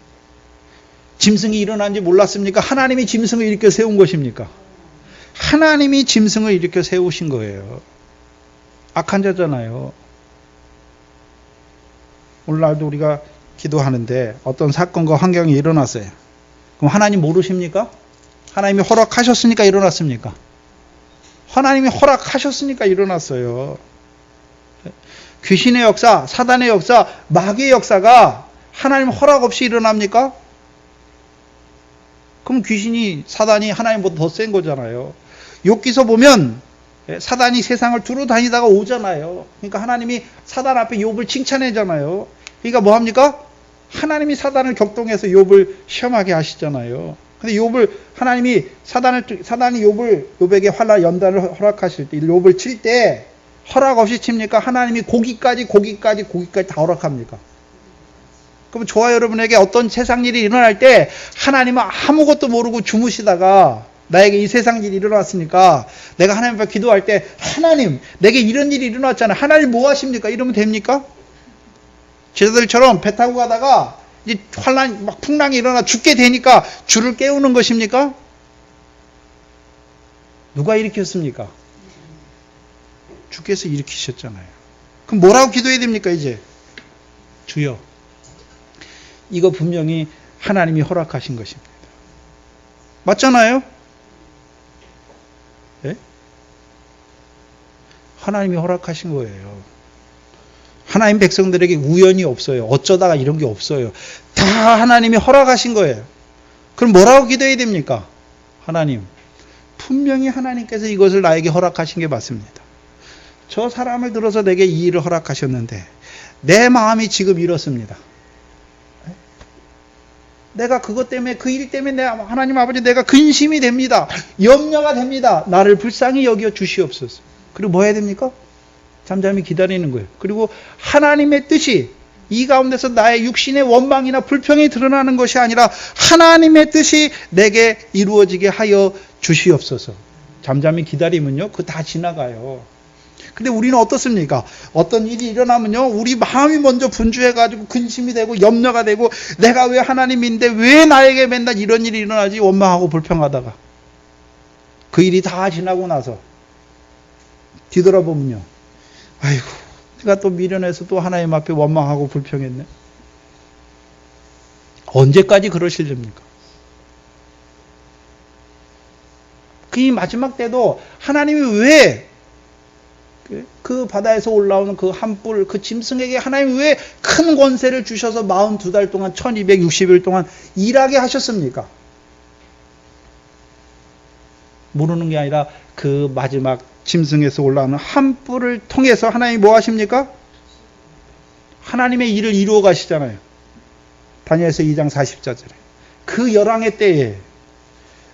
A: 짐승이 일어난지 몰랐습니까? 하나님이 짐승을 일으켜 세운 것입니까? 하나님이 짐승을 일으켜 세우신 거예요. 악한 자잖아요. 오늘날도 우리가 기도하는데 어떤 사건과 환경이 일어났어요. 그럼 하나님 모르십니까? 하나님이 허락하셨으니까 일어났습니까? 하나님이 허락하셨으니까 일어났어요. 귀신의 역사, 사단의 역사, 마귀의 역사가 하나님 허락 없이 일어납니까? 그럼 귀신이, 사단이 하나님보다 더 센 거잖아요. 욥기서 보면 사단이 세상을 두루 다니다가 오잖아요. 그러니까 하나님이 사단 앞에 욥을 칭찬하잖아요. 그러니까 뭐 합니까? 하나님이 사단을 격동해서 욥을 시험하게 하시잖아요. 근데 욥을 하나님이 사단이 욥에게 환난 연단을 허락하실 때, 욥을 칠 때 허락 없이 칩니까? 하나님이 고기까지 다 허락합니까? 그럼 저와 여러분에게 어떤 세상 일이 일어날 때 하나님은 아무것도 모르고 주무시다가 나에게 이 세상 일이 일어났으니까 내가 하나님 앞에 기도할 때 하나님 내게 이런 일이 일어났잖아요. 하나님 뭐 하십니까? 이러면 됩니까? 제자들처럼 배 타고 가다가 이제 환란 막 풍랑이 일어나 죽게 되니까 주를 깨우는 것입니까? 누가 일으켰습니까? 주께서 일으키셨잖아요. 그럼 뭐라고 기도해야 됩니까 이제? 주여. 이거 분명히 하나님이 허락하신 것입니다. 맞잖아요? 네? 하나님이 허락하신 거예요. 하나님 백성들에게 우연이 없어요. 어쩌다가 이런 게 없어요. 다 하나님이 허락하신 거예요. 그럼 뭐라고 기도해야 됩니까? 하나님, 분명히 하나님께서 이것을 나에게 허락하신 게 맞습니다. 저 사람을 들어서 내게 이 일을 허락하셨는데 내 마음이 지금 이렇습니다. 내가 그것 때문에 그 일 때문에 하나님 아버지 내가 근심이 됩니다. 염려가 됩니다. 나를 불쌍히 여겨 주시옵소서. 그리고 뭐 해야 됩니까? 잠잠히 기다리는 거예요. 그리고 하나님의 뜻이 이 가운데서 나의 육신의 원망이나 불평이 드러나는 것이 아니라 하나님의 뜻이 내게 이루어지게 하여 주시옵소서. 잠잠히 기다리면요, 그거 다 지나가요. 근데 우리는 어떻습니까? 어떤 일이 일어나면요, 우리 마음이 먼저 분주해가지고 근심이 되고 염려가 되고 내가 왜 하나님인데 왜 나에게 맨날 이런 일이 일어나지 원망하고 불평하다가 그 일이 다 지나고 나서 뒤돌아보면요, 아이고 내가 또 미련해서 또 하나님 앞에 원망하고 불평했네. 언제까지 그러시렵니까? 그 마지막 때도 하나님이 왜 그 바다에서 올라오는 그 한뿔, 그 짐승에게 하나님이 왜 큰 권세를 주셔서 42달 동안 1260일 동안 일하게 하셨습니까? 모르는 게 아니라 그 마지막 짐승에서 올라오는 한뿔을 통해서 하나님이 뭐 하십니까? 하나님의 일을 이루어 가시잖아요. 다니엘서 2장 40절에. 그 열왕의 때에.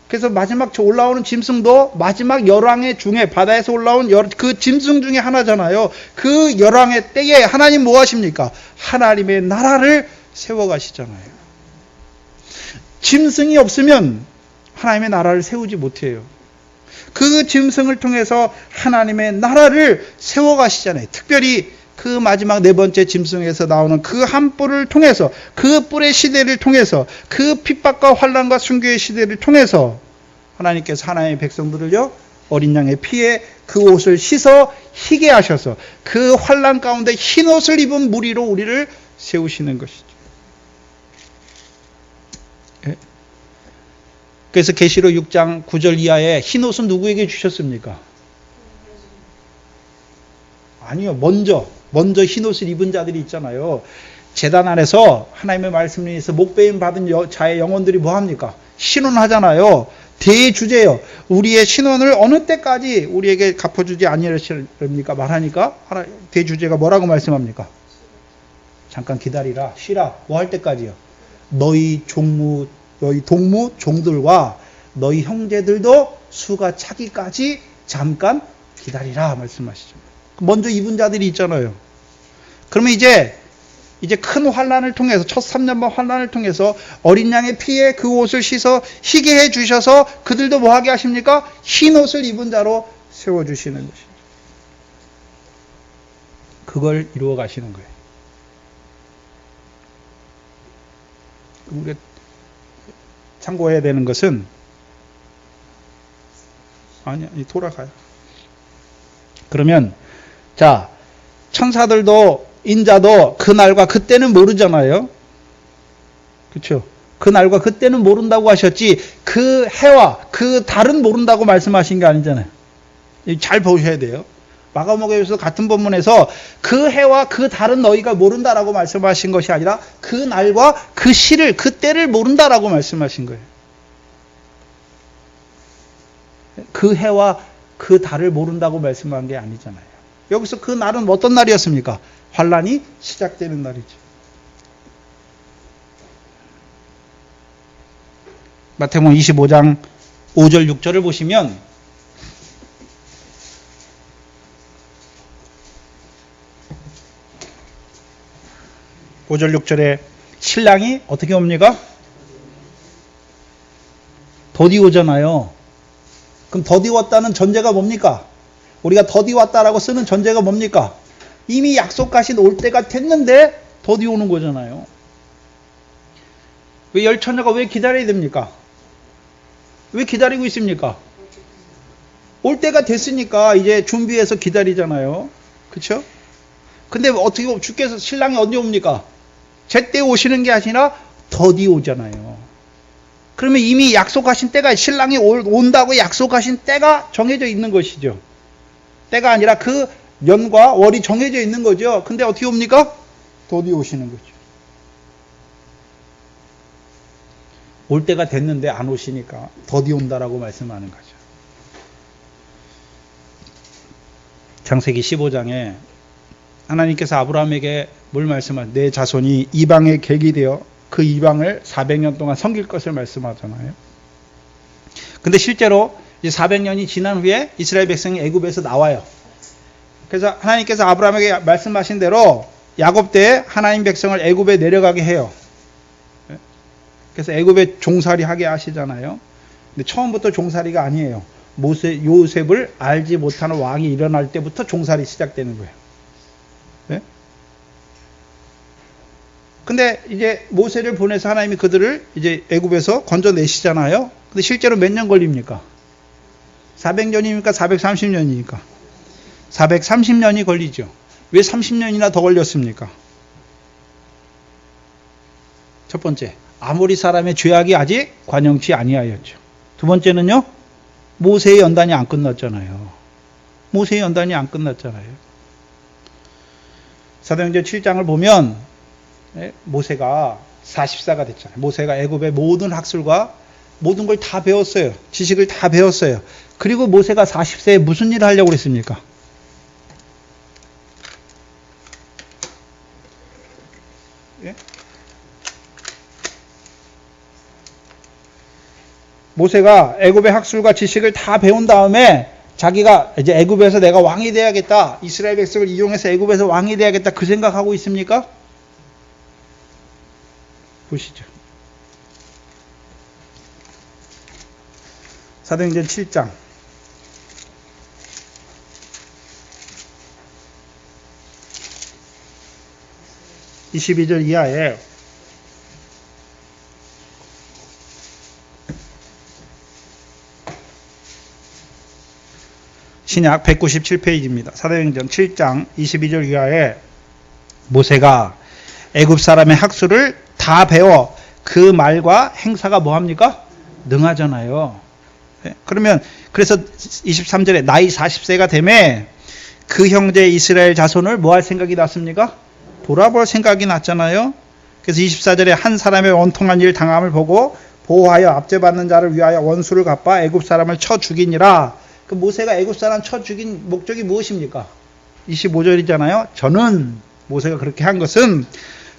A: 그래서 마지막 올라오는 짐승도 마지막 열왕의 중에 바다에서 올라온 그 짐승 중에 하나잖아요. 그 열왕의 때에 하나님 뭐 하십니까? 하나님의 나라를 세워 가시잖아요. 짐승이 없으면 하나님의 나라를 세우지 못해요. 그 짐승을 통해서 하나님의 나라를 세워 가시잖아요. 특별히 그 마지막 네 번째 짐승에서 나오는 그 한 뿔을 통해서, 그 뿔의 시대를 통해서, 그 핍박과 환난과 순교의 시대를 통해서 하나님께서 하나님의 백성들을요, 어린 양의 피에 그 옷을 씻어 희게 하셔서 그 환난 가운데 흰 옷을 입은 무리로 우리를 세우시는 것이죠. 예? 그래서 계시록 6장 9절 이하에 흰 옷은 누구에게 주셨습니까? 아니요. 먼저 흰 옷을 입은 자들이 있잖아요. 제단 안에서 하나님의 말씀을 위해서 목배임 받은 자의 영혼들이 뭐합니까? 신원하잖아요. 대주제요. 우리의 신원을 어느 때까지 우리에게 갚아주지 아니하십니까? 말하니까 대주제가 뭐라고 말씀합니까? 잠깐 기다리라. 쉬라. 뭐 할 때까지요? 너희 동무 종들과 너희 형제들도 수가 차기까지 잠깐 기다리라 말씀하시죠. 먼저 입은 자들이 있잖아요. 그러면 이제 큰 환난을 통해서, 첫 3년반 환난을 통해서 어린 양의 피에 그 옷을 씻어 희게 해 주셔서 그들도 뭐 하게 하십니까? 흰 옷을 입은 자로 세워주시는 것입니다. 그 그걸 이루어 가시는 거예요. 우리가 참고해야 되는 것은 아니야, 돌아가요. 그러면 자, 천사들도 인자도 그날과 그때는 모르잖아요. 그렇죠? 그날과 그때는 모른다고 하셨지 그 해와 그 달은 모른다고 말씀하신 게 아니잖아요. 잘 보셔야 돼요. 마가복음에서 같은 본문에서 그 해와 그 달은 너희가 모른다라고 말씀하신 것이 아니라 그 날과 그 시를 그 때를 모른다라고 말씀하신 거예요. 그 해와 그 달을 모른다고 말씀한 게 아니잖아요. 여기서 그 날은 어떤 날이었습니까? 환란이 시작되는 날이죠. 마태복음 25장 5절 6절을 보시면 (5절 6절에) 신랑이 어떻게 옵니까? 더디 오잖아요. 그럼 더디 왔다는 전제가 뭡니까? 우리가 더디 왔다라고 쓰는 전제가 뭡니까? 이미 약속하신 올 때가 됐는데 더디 오는 거잖아요. 왜 열처녀가 왜 기다려야 됩니까? 왜 기다리고 있습니까? 올 때가 됐으니까 이제 준비해서 기다리잖아요. 그렇죠? 근데 어떻게 주께서 신랑이 언제 옵니까? 제때 오시는 게 아니라 더디 오잖아요. 그러면 이미 약속하신 때가 신랑이 온다고 약속하신 때가 정해져 있는 것이죠. 때가 아니라 그 년과 월이 정해져 있는 거죠. 근데 어떻게 옵니까? 더디 오시는 거죠. 올 때가 됐는데 안 오시니까 더디 온다라고 말씀하는 거죠. 창세기 15장에 하나님께서 아브라함에게 뭘 말씀하세요? 내 자손이 이방의 객이 되어 그 이방을 400년 동안 섬길 것을 말씀하잖아요. 근데 실제로 이제 400년이 지난 후에 이스라엘 백성이 애굽에서 나와요. 그래서 하나님께서 아브라함에게 말씀하신 대로 야곱 때에 하나님 백성을 애굽에 내려가게 해요. 그래서 애굽에 종살이 하게 하시잖아요. 근데 처음부터 종살이가 아니에요. 요셉을 알지 못하는 왕이 일어날 때부터 종살이 시작되는 거예요. 네? 근데 이제 모세를 보내서 하나님이 그들을 이제 애굽에서 건져내시잖아요. 근데 실제로 몇 년 걸립니까? 400년이니까 430년이니까 430년이 걸리죠. 왜 30년이나 더 걸렸습니까? 첫 번째, 아모리 사람의 죄악이 아직 관영치 아니하였죠. 두 번째는요, 모세의 연단이 안 끝났잖아요. 모세의 연단이 안 끝났잖아요. 사도행전 7장을 보면 모세가 40세가 됐잖아요. 모세가 애굽의 모든 학술과 모든 걸 다 배웠어요. 지식을 다 배웠어요. 그리고 모세가 40세에 무슨 일을 하려고 그랬습니까? 예? 모세가 애굽의 학술과 지식을 다 배운 다음에 자기가 이제 애굽에서 내가 왕이 돼야겠다. 이스라엘 백성을 이용해서 애굽에서 왕이 돼야겠다. 그 생각하고 있습니까? 보시죠. 사도행전 7장 22절 이하에 신약 197페이지입니다. 사도행전 7장 22절 이하에 모세가 애굽 사람의 학술을 다 배워 그 말과 행사가 뭐합니까? 능하잖아요. 그러면 그래서 23절에 나이 40세가 되매 그 형제 이스라엘 자손을 뭐 할 생각이 났습니까? 돌아볼 생각이 났잖아요. 그래서 24절에 한 사람의 원통한 일 당함을 보고 보호하여 압제받는 자를 위하여 원수를 갚아 애굽 사람을 쳐 죽이니라. 그 모세가 애굽 사람 쳐 죽인 목적이 무엇입니까? 25절이잖아요. 저는 모세가 그렇게 한 것은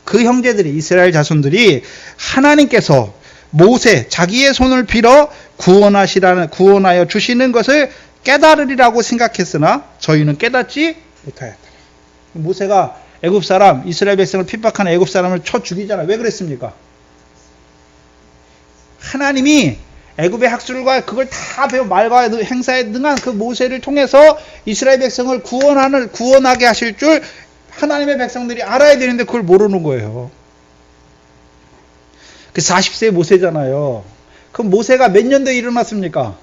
A: 그 형제들이 이스라엘 자손들이 하나님께서 모세 자기의 손을 빌어 구원하여 주시는 것을 깨달으리라고 생각했으나 저희는 깨닫지 못하였다. 모세가 애굽 사람 이스라엘 백성을 핍박하는 애굽 사람을 쳐 죽이잖아요. 왜 그랬습니까? 하나님이 애굽의 학술과 그걸 다 배워 말과 행사에 능한 그 모세를 통해서 이스라엘 백성을 구원하게 하실 줄 하나님의 백성들이 알아야 되는데 그걸 모르는 거예요. 그 40세 모세잖아요. 그럼 모세가 몇 년도에 일어났습니까?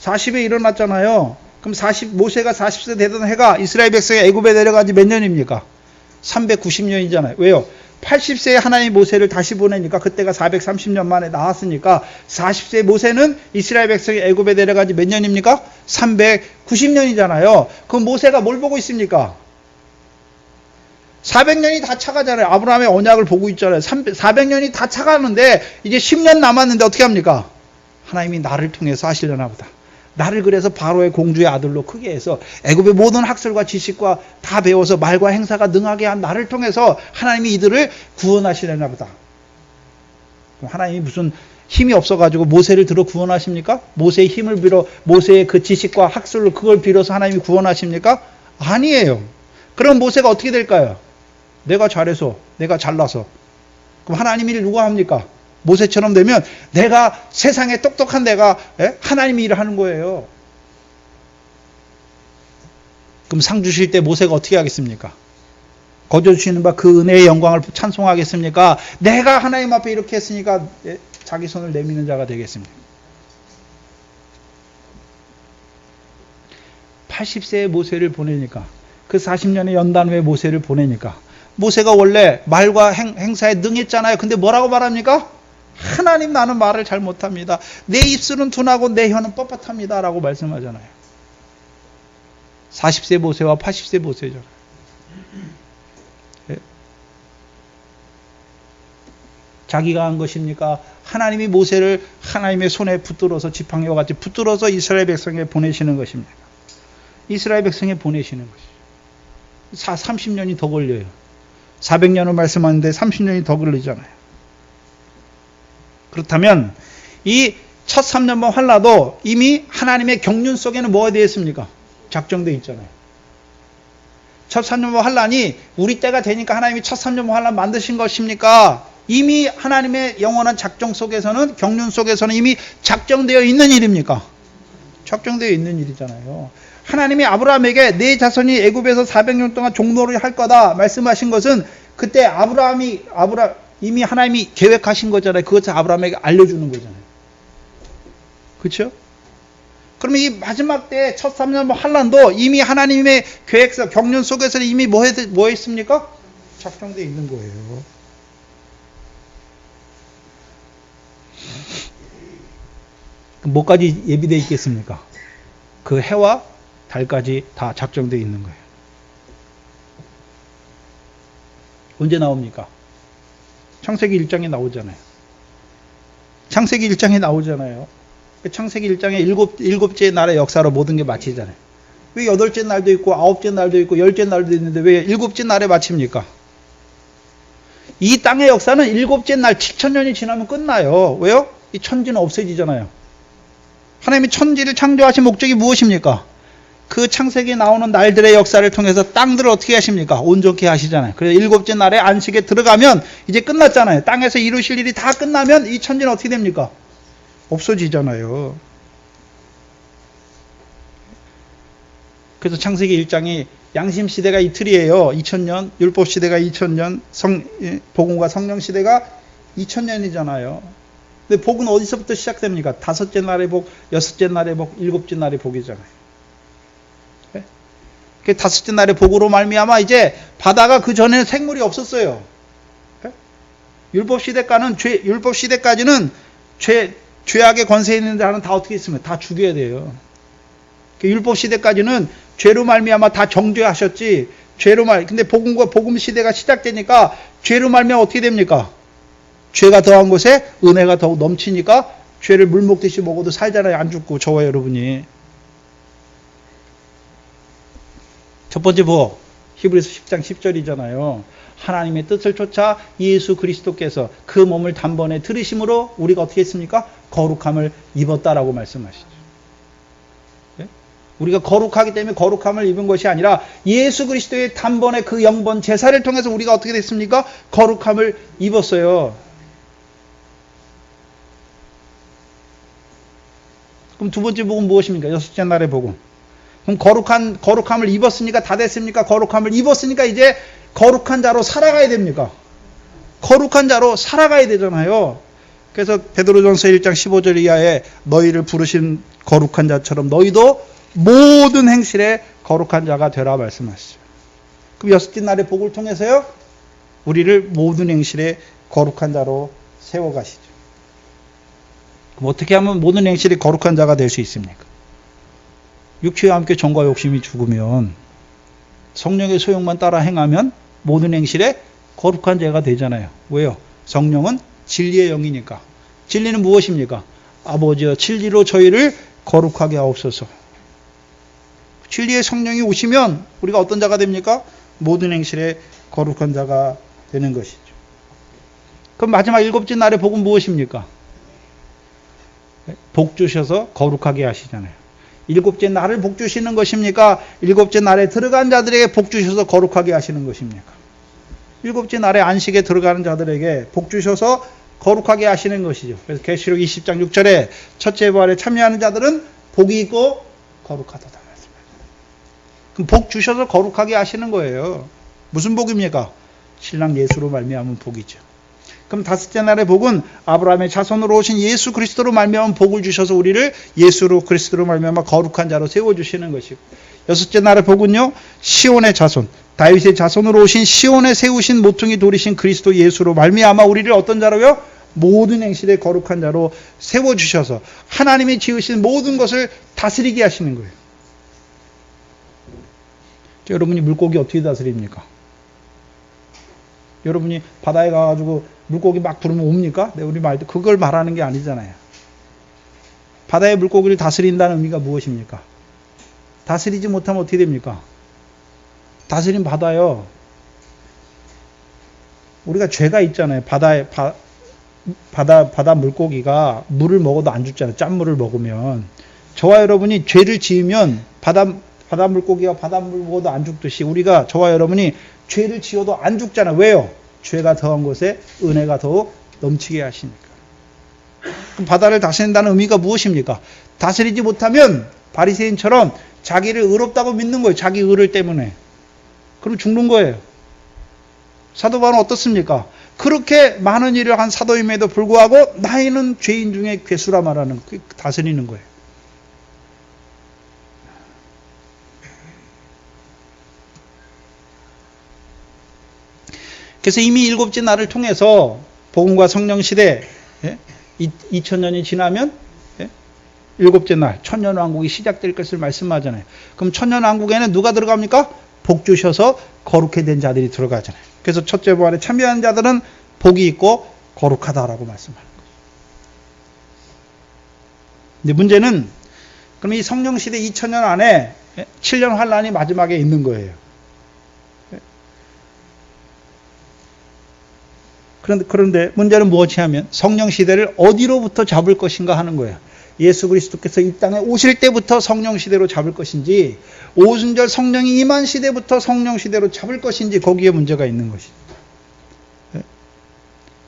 A: 40에 일어났잖아요. 그럼 모세가 40세 되던 해가 이스라엘 백성이 애굽에 내려간 지 몇 년입니까? 390년이잖아요. 왜요? 80세에 하나님 모세를 다시 보내니까 그때가 430년 만에 나왔으니까 40세 모세는 이스라엘 백성이 애굽에 내려간 지 몇 년입니까? 390년이잖아요. 그럼 모세가 뭘 보고 있습니까? 400년이 다 차가잖아요. 아브라함의 언약을 보고 있잖아요. 400년이 다 차가는데 이제 10년 남았는데 어떻게 합니까? 하나님이 나를 통해서 하시려나 보다. 나를 그래서 바로의 공주의 아들로 크게 해서 애굽의 모든 학설과 지식과 다 배워서 말과 행사가 능하게 한 나를 통해서 하나님이 이들을 구원하시려나 보다. 그럼 하나님이 무슨 힘이 없어가지고 모세를 들어 구원하십니까? 모세의 힘을 빌어 모세의 그 지식과 학설로 그걸 빌어서 하나님이 구원하십니까? 아니에요. 그럼 모세가 어떻게 될까요? 내가 잘해서, 내가 잘나서. 그럼 하나님 일을 누가 합니까? 모세처럼 되면 내가 세상에 똑똑한 내가 하나님이 일을 하는 거예요. 그럼 상 주실 때 모세가 어떻게 하겠습니까? 거저 주시는 바 그 은혜의 영광을 찬송하겠습니까? 내가 하나님 앞에 이렇게 했으니까 자기 손을 내미는 자가 되겠습니다. 80세의 모세를 보내니까 그 40년의 연단 후에 모세를 보내니까 모세가 원래 말과 행사에 능했잖아요. 근데 뭐라고 말합니까? 하나님 나는 말을 잘 못합니다. 내 입술은 둔하고 내 혀는 뻣뻣합니다. 라고 말씀하잖아요. 40세 모세와 80세 모세죠. 자기가 한 것입니까? 하나님이 모세를 하나님의 손에 붙들어서 지팡이와 같이 붙들어서 이스라엘 백성에 보내시는 것입니다. 이스라엘 백성에 보내시는 것이죠. 30년이 더 걸려요. 400년을 말씀하는데 30년이 더 걸리잖아요. 그렇다면 이 첫 3년번 환란도 이미 하나님의 경륜 속에는 뭐가 되어 있습니까? 작정되어 있잖아요. 첫 3년번 환란이 우리 때가 되니까 하나님이 첫 3년번 환란 만드신 것입니까? 이미 하나님의 영원한 작정 속에서는 경륜 속에서는 이미 작정되어 있는 일입니까? 작정되어 있는 일이잖아요. 하나님이 아브라함에게 내 자손이 애굽에서 400년 동안 종노를 할 거다 말씀하신 것은 그때 이미 하나님이 계획하신 거잖아요. 그것을 아브라함에게 알려주는 거잖아요. 그렇죠? 그러면 이 마지막 때 첫 3년 환란도 이미 하나님의 계획서 경륜 속에서 이미 뭐 했습니까? 작정되어 있는 거예요. 뭐까지 예비되어 있겠습니까? 그 해와 달까지 다 작정되어 있는 거예요. 언제 나옵니까? 창세기 1장에 나오잖아요. 창세기 1장에 나오잖아요. 창세기 1장에 일곱째 날의 역사로 모든 게 마치잖아요. 왜 여덟째 날도 있고 아홉째 날도 있고 열째 날도 있는데 왜 일곱째 날에 마칩니까? 이 땅의 역사는 일곱째 날 7,000년이 지나면 끝나요. 왜요? 이 천지는 없어지잖아요. 하나님이 천지를 창조하신 목적이 무엇입니까? 그 창세기에 나오는 날들의 역사를 통해서 땅들을 어떻게 하십니까? 온전케 하시잖아요. 그래서 일곱째 날에 안식에 들어가면 이제 끝났잖아요. 땅에서 이루실 일이 다 끝나면 이 천지는 어떻게 됩니까? 없어지잖아요. 그래서 창세기 1장이 양심 시대가 이틀이에요. 2000년, 율법 시대가 2000년, 복음과 성령 시대가 2000년이잖아요. 근데 복은 어디서부터 시작됩니까? 다섯째 날의 복, 여섯째 날의 복, 일곱째 날의 복이잖아요. 그 다섯째 날의 복으로 말미암아 이제 바다가 그 전에는 생물이 없었어요. 율법 시대까지는 죄악의 권세 있는 자는 다 어떻게 있으면 다 죽여야 돼요. 율법 시대까지는 죄로 말미암아 다 정죄하셨지. 근데 복음 시대가 시작되니까 죄로 말미암아 어떻게 됩니까? 죄가 더한 곳에 은혜가 더욱 넘치니까 죄를 물 먹듯이 먹어도 살잖아요. 안 죽고 저와 여러분이. 첫 번째 복 히브리서 10장 10절이잖아요. 하나님의 뜻을 쫓아 예수 그리스도께서 그 몸을 단번에 들이심으로 우리가 어떻게 했습니까? 거룩함을 입었다라고 말씀하시죠. 예? 우리가 거룩하기 때문에 거룩함을 입은 것이 아니라 예수 그리스도의 단번에 그 영번 제사를 통해서 우리가 어떻게 됐습니까? 거룩함을 입었어요. 그럼 두 번째 복은 무엇입니까? 여섯째 날의 복음. 그럼 거룩함을 입었으니까 다 됐습니까? 거룩함을 입었으니까 이제 거룩한 자로 살아가야 됩니까? 거룩한 자로 살아가야 되잖아요. 그래서 베드로전서 1장 15절 이하에 너희를 부르신 거룩한 자처럼 너희도 모든 행실에 거룩한 자가 되라 말씀하시죠. 그럼 여섯째 날의 복을 통해서요, 우리를 모든 행실에 거룩한 자로 세워가시죠. 그럼 어떻게 하면 모든 행실이 거룩한 자가 될 수 있습니까? 육체와 함께 정과 욕심이 죽으면, 성령의 소용만 따라 행하면 모든 행실에 거룩한 자가 되잖아요. 왜요? 성령은 진리의 영이니까. 진리는 무엇입니까? 아버지여 진리로 저희를 거룩하게 하옵소서. 진리의 성령이 오시면 우리가 어떤 자가 됩니까? 모든 행실에 거룩한 자가 되는 것이죠. 그럼 마지막 일곱째 날의 복은 무엇입니까? 복 주셔서 거룩하게 하시잖아요. 일곱째 날을 복 주시는 것입니까? 일곱째 날에 들어간 자들에게 복 주셔서 거룩하게 하시는 것입니까? 일곱째 날에 안식에 들어가는 자들에게 복 주셔서 거룩하게 하시는 것이죠. 그래서 계시록 20장 6절에 첫째 부활에 참여하는 자들은 복이 있고 거룩하도다 말씀하죠. 그럼 복 주셔서 거룩하게 하시는 거예요. 무슨 복입니까? 신랑 예수로 말미암은 복이죠. 그럼 다섯째 날의 복은 아브라함의 자손으로 오신 예수 그리스도로 말미암은 복을 주셔서 우리를 예수로 그리스도로 말미암아 거룩한 자로 세워주시는 것이고, 여섯째 날의 복은요, 시온의 자손, 다윗의 자손으로 오신 시온에 세우신 모퉁이 돌이신 그리스도 예수로 말미암아 우리를 어떤 자로요? 모든 행실에 거룩한 자로 세워주셔서 하나님이 지으신 모든 것을 다스리게 하시는 거예요. 여러분이 물고기 어떻게 다스립니까? 여러분이 바다에 가가지고 물고기 막 부르면 옵니까? 네, 우리 말도 그걸 말하는 게 아니잖아요. 바다의 물고기를 다스린다는 의미가 무엇입니까? 다스리지 못하면 어떻게 됩니까? 다스린 바다요. 우리가 죄가 있잖아요. 바다 물고기가 물을 먹어도 안 죽잖아요. 짠물을 먹으면. 저와 여러분이 죄를 지으면 바다 물고기가 바닷물 먹어도 안 죽듯이 우리가, 저와 여러분이 죄를 지어도 안 죽잖아요. 왜요? 죄가 더한 곳에 은혜가 더욱 넘치게 하시니까. 그럼 바다를 다스린다는 의미가 무엇입니까? 다스리지 못하면 바리새인처럼 자기를 의롭다고 믿는 거예요. 자기 의를 때문에. 그럼 죽는 거예요. 사도 바울은 어떻습니까? 그렇게 많은 일을 한 사도임에도 불구하고 나이는 죄인 중에 괴수라 말하는, 다스리는 거예요. 그래서 이미 일곱째 날을 통해서 복음과 성령 시대, 2000년이 지나면 일곱째 날 천년왕국이 시작될 것을 말씀하잖아요. 그럼 천년왕국에는 누가 들어갑니까? 복 주셔서 거룩해 된 자들이 들어가잖아요. 그래서 첫째 부활에 참여하는 자들은 복이 있고 거룩하다라고 말씀하는 거죠. 근데 문제는 그럼 이 성령 시대 2000년 안에 7년 환란이 마지막에 있는 거예요. 그런데 문제는 무엇이 하면 성령 시대를 어디로부터 잡을 것인가 하는 거예요. 예수 그리스도께서 이 땅에 오실 때부터 성령 시대로 잡을 것인지, 오순절 성령이 임한 시대부터 성령 시대로 잡을 것인지, 거기에 문제가 있는 것이죠.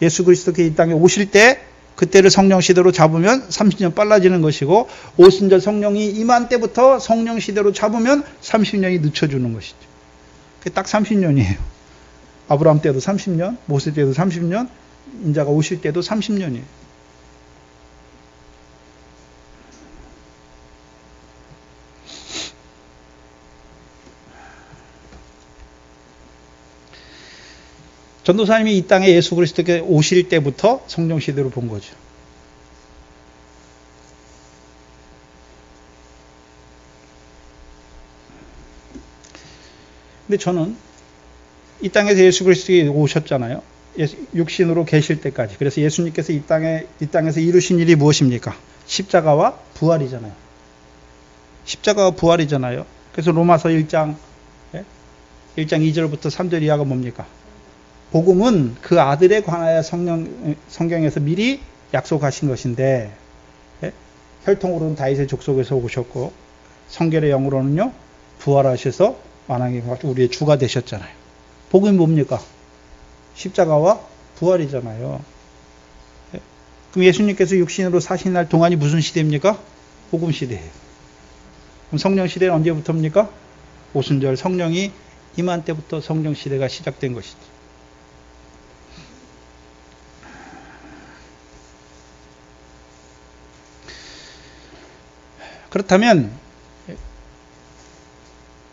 A: 예수 그리스도께서 이 땅에 오실 때 그때를 성령 시대로 잡으면 30년 빨라지는 것이고, 오순절 성령이 임한 때부터 성령 시대로 잡으면 30년이 늦춰주는 것이죠. 그게 딱 30년이에요. 아브라함 때도 30년, 모세 때도 30년, 인자가 오실 때도 30년이에요. 전도사님이 이 땅에 예수 그리스도께 오실 때부터 성령 시대로 본 거죠. 근데 저는 이 땅에서 예수 그리스도가 오셨잖아요. 육신으로 계실 때까지. 그래서 예수님께서 이 땅에서 이루신 일이 무엇입니까? 십자가와 부활이잖아요. 십자가와 부활이잖아요. 그래서 로마서 1장 2절부터 3절 이하가 뭡니까? 복음은 그 아들에 관하여 성경에서 미리 약속하신 것인데, 혈통으로는 다윗의 족속에서 오셨고 성결의 영으로는요 부활하셔서 만왕의 우리의 주가 되셨잖아요. 복음이 뭡니까? 십자가와 부활이잖아요. 그럼 예수님께서 육신으로 사신 날 동안이 무슨 시대입니까? 복음 시대예요. 그럼 성령 시대는 언제부터입니까? 오순절 성령이 임한 때부터 성령 시대가 시작된 것이죠. 그렇다면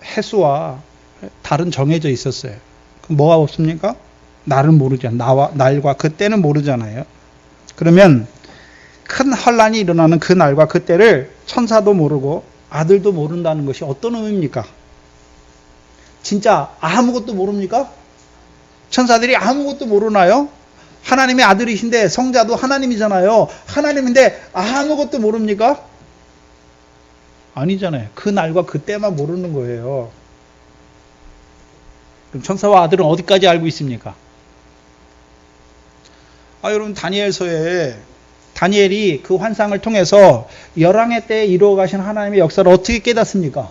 A: 해수와 달은 정해져 있었어요. 그럼 뭐가 없습니까? 날은 모르잖아요. 날과 그 때는 모르잖아요. 그러면 큰 환란이 일어나는 그 날과 그 때를 천사도 모르고 아들도 모른다는 것이 어떤 의미입니까? 진짜 아무것도 모릅니까? 천사들이 아무것도 모르나요? 하나님의 아들이신데 성자도 하나님이잖아요. 하나님인데 아무것도 모릅니까? 아니잖아요. 그 날과 그 때만 모르는 거예요. 그럼 천사와 아들은 어디까지 알고 있습니까? 여러분 다니엘서에 다니엘이 그 환상을 통해서 열왕의 때에 이루어 가신 하나님의 역사를 어떻게 깨닫습니까?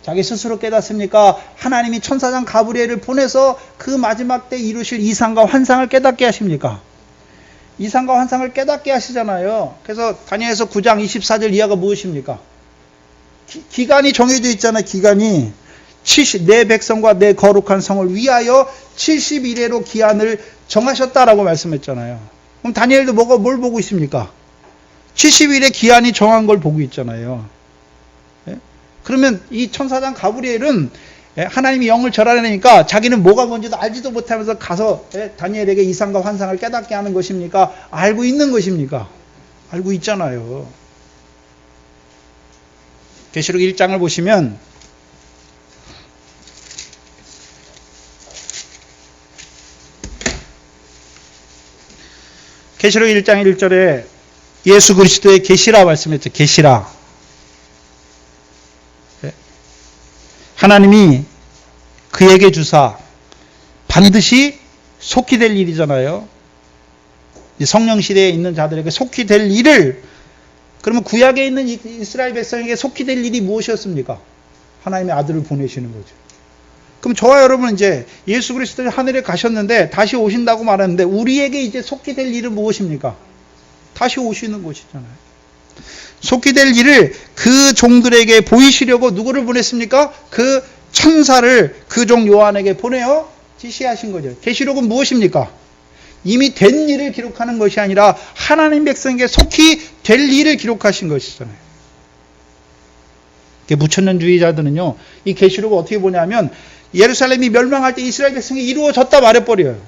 A: 자기 스스로 깨닫습니까? 하나님이 천사장 가브리엘을 보내서 그 마지막 때 이루실 이상과 환상을 깨닫게 하십니까? 이상과 환상을 깨닫게 하시잖아요. 그래서 다니엘서 9장 24절 이하가 무엇입니까? 기간이 정해져 있잖아요. 기간이 내 백성과 내 거룩한 성을 위하여 70일에로 기한을 정하셨다라고 말씀했잖아요. 그럼 다니엘도 뭘 보고 있습니까? 70일의 기한이 정한 걸 보고 있잖아요. 그러면 이 천사장 가브리엘은 하나님이 영을 절하려니까 자기는 뭐가 뭔지도 알지도 못하면서 가서 다니엘에게 이상과 환상을 깨닫게 하는 것입니까? 알고 있는 것입니까? 알고 있잖아요. 계시록 1장을 보시면 계시록 1장 1절에 예수 그리스도의 계시라 말씀했죠. 계시라. 하나님이 그에게 주사 반드시 속히 될 일이잖아요. 성령 시대에 있는 자들에게 속히 될 일을, 그러면 구약에 있는 이스라엘 백성에게 속히 될 일이 무엇이었습니까? 하나님의 아들을 보내시는 거죠. 그럼 저와 여러분은 이제 예수 그리스도가 하늘에 가셨는데 다시 오신다고 말하는데 우리에게 이제 속히 될 일은 무엇입니까? 다시 오시는 것이잖아요. 속히 될 일을 그 종들에게 보이시려고 누구를 보냈습니까? 그 천사를 그 종 요한에게 보내어 지시하신 거죠. 계시록은 무엇입니까? 이미 된 일을 기록하는 것이 아니라 하나님 백성에게 속히 될 일을 기록하신 것이잖아요. 무천년주의자들은요, 이 계시록을 어떻게 보냐면 예루살렘이 멸망할 때 이스라엘 백성이 이루어졌다 말해버려요.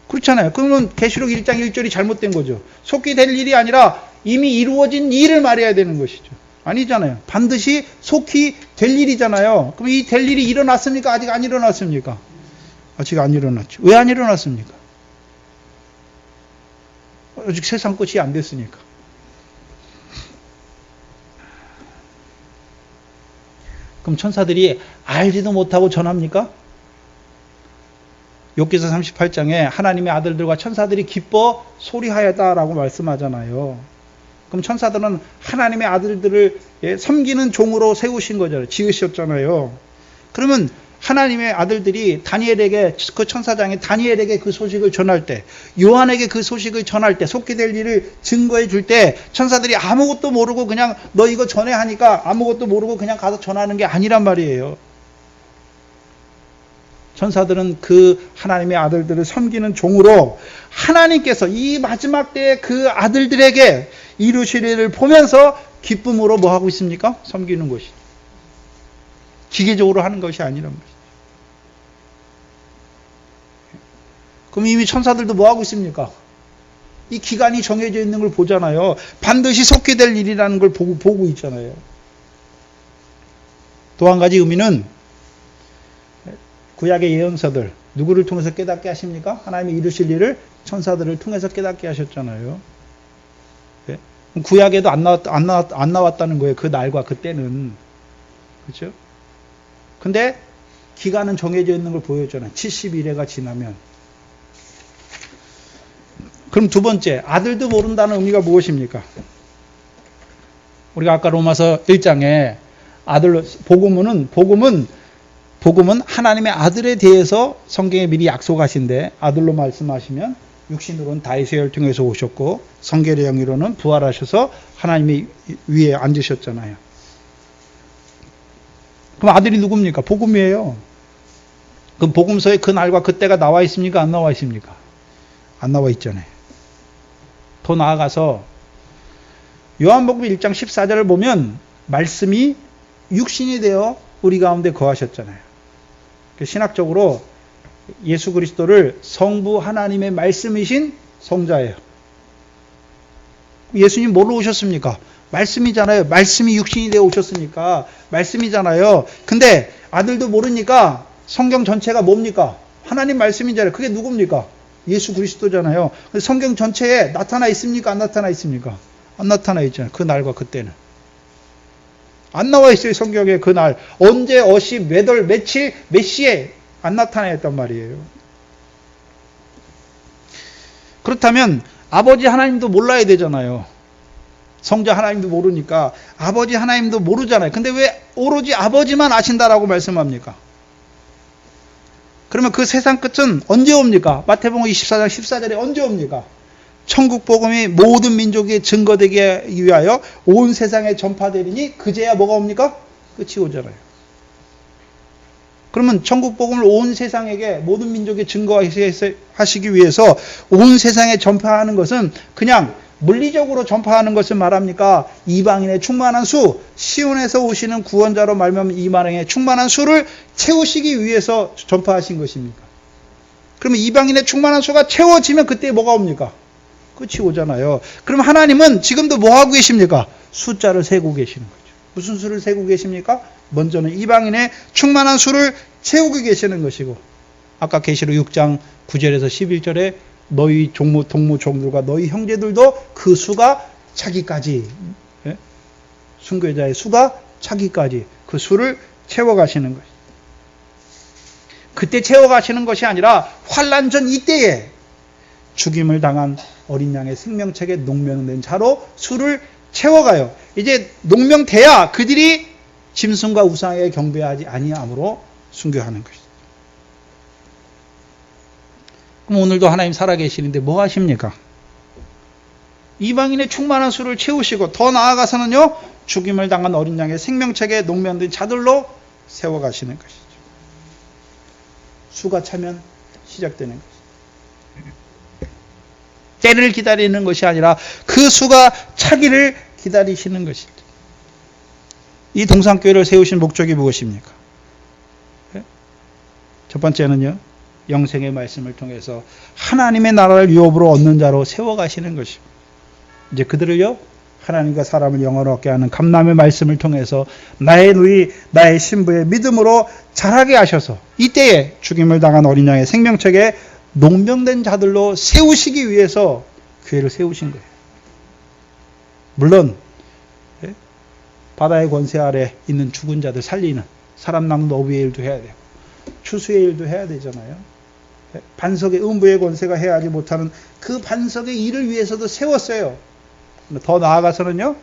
A: 그렇잖아요. 그러면 계시록 1장 1절이 잘못된 거죠. 속히 될 일이 아니라 이미 이루어진 일을 말해야 되는 것이죠. 아니잖아요. 반드시 속히 될 일이잖아요. 그럼 이 될 일이 일어났습니까? 아직 안 일어났습니까? 아직 안 일어났죠. 왜 안 일어났습니까? 아직 세상 끝이 안 됐으니까. 그럼 천사들이 알지도 못하고 전합니까? 욥기서 38장에 하나님의 아들들과 천사들이 기뻐 소리하였다라고 말씀하잖아요. 그럼 천사들은 하나님의 아들들을 섬기는 종으로 세우신 거잖아요. 지으셨잖아요. 그러면 하나님의 아들들이 다니엘에게, 그 천사장이 다니엘에게 그 소식을 전할 때, 요한에게 그 소식을 전할 때, 속히 될 일을 증거해 줄 때 천사들이 아무것도 모르고 그냥 너 이거 전해 하니까 아무것도 모르고 그냥 가서 전하는 게 아니란 말이에요. 천사들은 그 하나님의 아들들을 섬기는 종으로 하나님께서 이 마지막 때에 그 아들들에게 이루실 일을 보면서 기쁨으로 뭐 하고 있습니까? 섬기는 것이죠. 기계적으로 하는 것이 아니란 말이죠. 그럼 이미 천사들도 뭐 하고 있습니까? 이 기간이 정해져 있는 걸 보잖아요. 반드시 속히 될 일이라는 걸 보고 있잖아요. 또 한 가지 의미는 구약의 예언서들 누구를 통해서 깨닫게 하십니까? 하나님이 이루실 일을 천사들을 통해서 깨닫게 하셨잖아요. 네? 구약에도 안 나왔다는 거예요. 그 날과 그 때는. 그렇죠? 근데 기간은 정해져 있는 걸 보여줘요. 70일에가 지나면. 그럼 두 번째, 아들도 모른다는 의미가 무엇입니까? 우리가 아까 로마서 1장에 복음은 하나님의 아들에 대해서 성경에 미리 약속하신데 아들로 말씀하시면 육신으로는 다윗의 혈통에서 오셨고 성결의 영으로는 부활하셔서 하나님의 위에 앉으셨잖아요. 그럼 아들이 누굽니까? 복음이에요. 그럼 복음서에 그 날과 그때가 나와 있습니까? 안 나와 있습니까? 안 나와 있잖아요. 더 나아가서 요한복음 1장 14절을 보면 말씀이 육신이 되어 우리 가운데 거하셨잖아요. 신학적으로 예수 그리스도를 성부 하나님의 말씀이신 성자예요. 예수님 뭘로 오셨습니까? 말씀이잖아요. 말씀이 육신이 되어 오셨으니까 말씀이잖아요. 근데 아들도 모르니까 성경 전체가 뭡니까? 하나님 말씀이잖아요. 그게 누굽니까? 예수 그리스도잖아요. 성경 전체에 나타나 있습니까? 안 나타나 있습니까? 안 나타나 있잖아요. 그 날과 그때는. 안 나와 있어요. 성경에 그 날. 언제, 어시, 몇 월, 며칠, 몇 시에 안 나타나 있단 말이에요. 그렇다면 아버지 하나님도 몰라야 되잖아요. 성자 하나님도 모르니까 아버지 하나님도 모르잖아요. 근데 왜 오로지 아버지만 아신다라고 말씀합니까? 그러면 그 세상 끝은 언제 옵니까? 마태복음 24장 14절에 언제 옵니까? 천국 복음이 모든 민족에 증거되게 위하여 온 세상에 전파되리니 그제야 뭐가 옵니까? 끝이 오잖아요. 그러면 천국 복음을 온 세상에게 모든 민족에 증거하시기 위해서 온 세상에 전파하는 것은 그냥 물리적으로 전파하는 것을 말합니까? 이방인의 충만한 수, 시온에서 오시는 구원자로 말미암아 이방인의 충만한 수를 채우시기 위해서 전파하신 것입니까? 그러면 이방인의 충만한 수가 채워지면 그때 뭐가 옵니까? 끝이 오잖아요. 그럼 하나님은 지금도 뭐 하고 계십니까? 숫자를 세고 계시는 거죠. 무슨 수를 세고 계십니까? 먼저는 이방인의 충만한 수를 채우고 계시는 것이고, 아까 계시록 6장 9절에서 11절에 너희 동무 종들과 너희 형제들도 그 수가 차기까지, 예? 순교자의 수가 차기까지 그 수를 채워가시는 것이죠. 그때 채워가시는 것이 아니라 환난 전 이때에 죽임을 당한 어린 양의 생명책에 농명된 자로 수를 채워가요. 이제 농명돼야 그들이 짐승과 우상에게 경배하지 아니함으로 순교하는 것이죠. 그럼 오늘도 하나님 살아계시는데 뭐 하십니까? 이방인의 충만한 수를 채우시고 더 나아가서는요, 죽임을 당한 어린 양의 생명책에 농명된 자들로 세워가시는 것이죠. 수가 차면 시작되는 것이죠. 때를 기다리는 것이 아니라 그 수가 차기를 기다리시는 것이죠. 이 동산교회를 세우신 목적이 무엇입니까? 첫 번째는요, 영생의 말씀을 통해서 하나님의 나라를 유업으로 얻는 자로 세워가시는 것이고, 이제 그들을요, 하나님과 사람을 영원하게 하는 감람의 말씀을 통해서 나의 누이, 나의 신부의 믿음으로 자라게 하셔서 이때에 죽임을 당한 어린 양의 생명책에 농명된 자들로 세우시기 위해서 교회를 세우신 거예요. 물론 바다의 권세 아래 있는 죽은 자들 살리는 사람 낚는 어부의 일도 해야 되고 추수의 일도 해야 되잖아요. 반석의 음부의 권세가 해야지 못하는 그 반석의 일을 위해서도 세웠어요. 더 나아가서는요,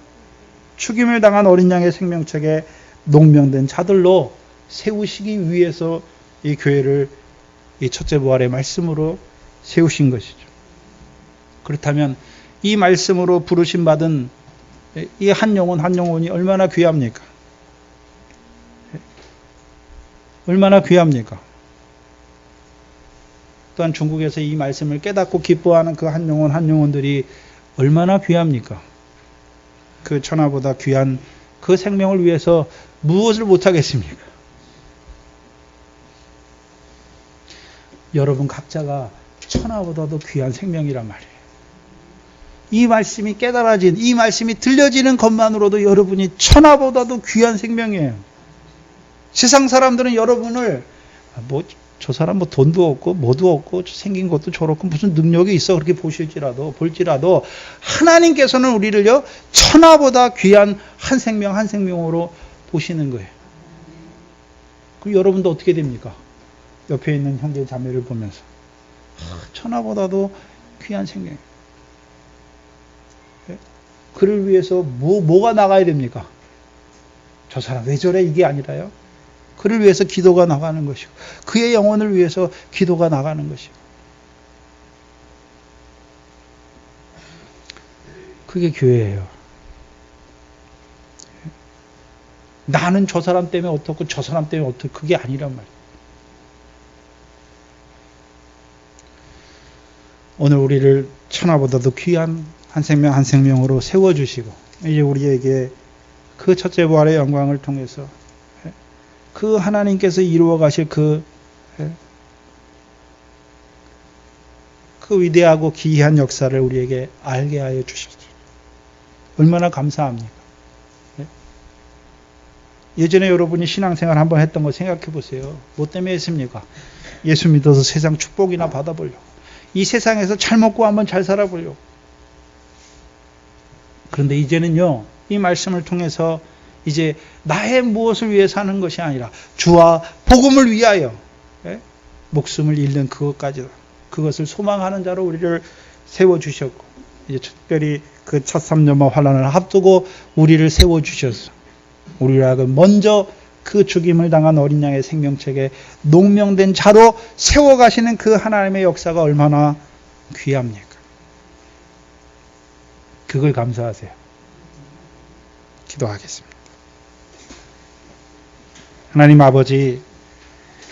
A: 죽임을 당한 어린 양의 생명책에 농명된 자들로 세우시기 위해서 이 교회를 이 첫째 부활의 말씀으로 세우신 것이죠. 그렇다면 이 말씀으로 부르심 받은 이 한 영혼 한 영혼이 얼마나 귀합니까? 얼마나 귀합니까? 또한 중국에서 이 말씀을 깨닫고 기뻐하는 그 한 영혼 한 영혼들이 얼마나 귀합니까? 그 천하보다 귀한 그 생명을 위해서 무엇을 못하겠습니까? 여러분 각자가 천하보다도 귀한 생명이란 말이에요. 이 말씀이 깨달아진, 이 말씀이 들려지는 것만으로도 여러분이 천하보다도 귀한 생명이에요. 세상 사람들은 여러분을 저 사람 돈도 없고 뭐도 없고 생긴 것도 저렇고 무슨 능력이 있어 그렇게 볼지라도 하나님께서는 우리를요 천하보다 귀한 한 생명 한 생명으로 보시는 거예요. 그럼 여러분도 어떻게 됩니까? 옆에 있는 형제 자매를 보면서 천하보다도 귀한 생명. 그를 위해서 뭐가 나가야 됩니까? 저 사람 왜 저래 이게 아니라요. 그를 위해서 기도가 나가는 것이고 그의 영혼을 위해서 기도가 나가는 것이고 그게 교회예요. 나는 저 사람 때문에 어떻고 저 사람 때문에 어떻고 그게 아니란 말이에요. 오늘 우리를 천하보다도 귀한 한 생명 한 생명으로 세워주시고 이제 우리에게 그 첫째 부활의 영광을 통해서 그 하나님께서 이루어 가실 그 위대하고 기이한 역사를 우리에게 알게 하여 주셨죠. 얼마나 감사합니까? 예전에 여러분이 신앙생활 한번 했던 거 생각해 보세요. 뭐 때문에 했습니까? 예수 믿어서 세상 축복이나 받아보려고. 이 세상에서 잘 먹고 한번 잘 살아보려고. 그런데 이제는요, 이 말씀을 통해서 이제 나의 무엇을 위해 사는 것이 아니라 주와 복음을 위하여 목숨을 잃는 그것을 소망하는 자로 우리를 세워주셨고, 이제 특별히 그 첫 3년마 환란을 앞두고 우리를 세워주셔서 우리라고 먼저 그 죽임을 당한 어린 양의 생명책에 농명된 자로 세워가시는 그 하나님의 역사가 얼마나 귀합니까? 그걸 감사하세요. 기도하겠습니다. 하나님 아버지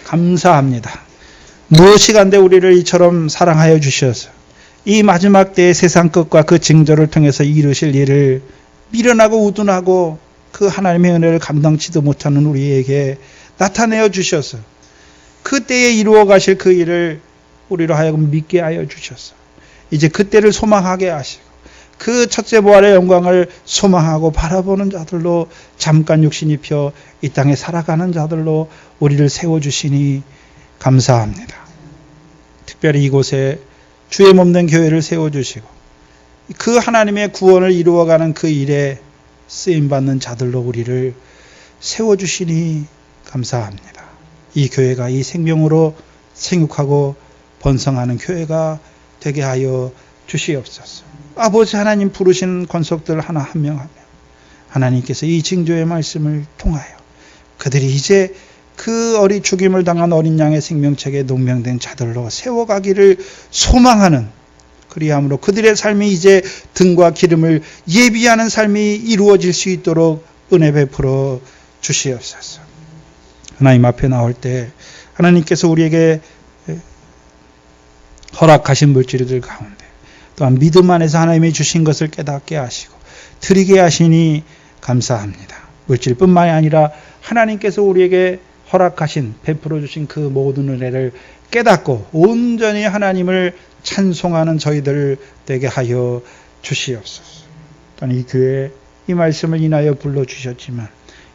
A: 감사합니다. 무엇이간데 우리를 이처럼 사랑하여 주셔서 이 마지막 때의 세상 끝과 그 징조를 통해서 이루실 일을 미련하고 우둔하고 그 하나님의 은혜를 감당치도 못하는 우리에게 나타내어 주셔서 그때에 이루어 가실 그 일을 우리로 하여금 믿게 하여 주셔서 이제 그때를 소망하게 하시고 그 첫째 부활의 영광을 소망하고 바라보는 자들로 잠깐 육신 입혀 이 땅에 살아가는 자들로 우리를 세워주시니 감사합니다. 특별히 이곳에 주의 몸된 교회를 세워주시고 그 하나님의 구원을 이루어가는 그 일에 쓰임받는 자들로 우리를 세워주시니 감사합니다. 이 교회가 이 생명으로 생육하고 번성하는 교회가 되게 하여 주시옵소서. 아버지 하나님 부르신 권속들 하나 한 명 한 명 하나님께서 이 징조의 말씀을 통하여 그들이 이제 그 죽임을 당한 어린 양의 생명책에 농명된 자들로 세워가기를 소망하는 그리함으로 그들의 삶이 이제 등과 기름을 예비하는 삶이 이루어질 수 있도록 은혜 베풀어 주시옵소서. 하나님 앞에 나올 때 하나님께서 우리에게 허락하신 물질들 가운데 또한 믿음 안에서 하나님이 주신 것을 깨닫게 하시고 드리게 하시니 감사합니다. 물질뿐만이 아니라 하나님께서 우리에게 허락하신 베풀어 주신 그 모든 은혜를 깨닫고 온전히 하나님을 찬송하는 저희들 되게 하여 주시옵소서. 또한 이 교회 이 말씀을 인하여 불러주셨지만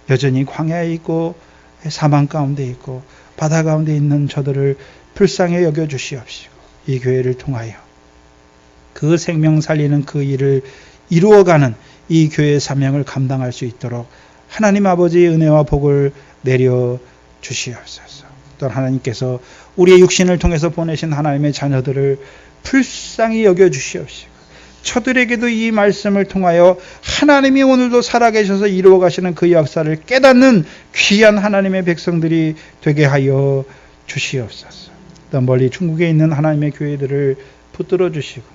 A: 여전히 광야에 있고 사망 가운데 있고 바다 가운데 있는 저들을 불쌍히 여겨주시옵시고 이 교회를 통하여 그 생명 살리는 그 일을 이루어가는 이 교회의 사명을 감당할 수 있도록 하나님 아버지의 은혜와 복을 내려 주시옵소서. 또한 하나님께서 우리의 육신을 통해서 보내신 하나님의 자녀들을 불쌍히 여겨주시옵시고 저들에게도 이 말씀을 통하여 하나님이 오늘도 살아계셔서 이루어 가시는 그 역사를 깨닫는 귀한 하나님의 백성들이 되게 하여 주시옵소서. 또 멀리 중국에 있는 하나님의 교회들을 붙들어 주시고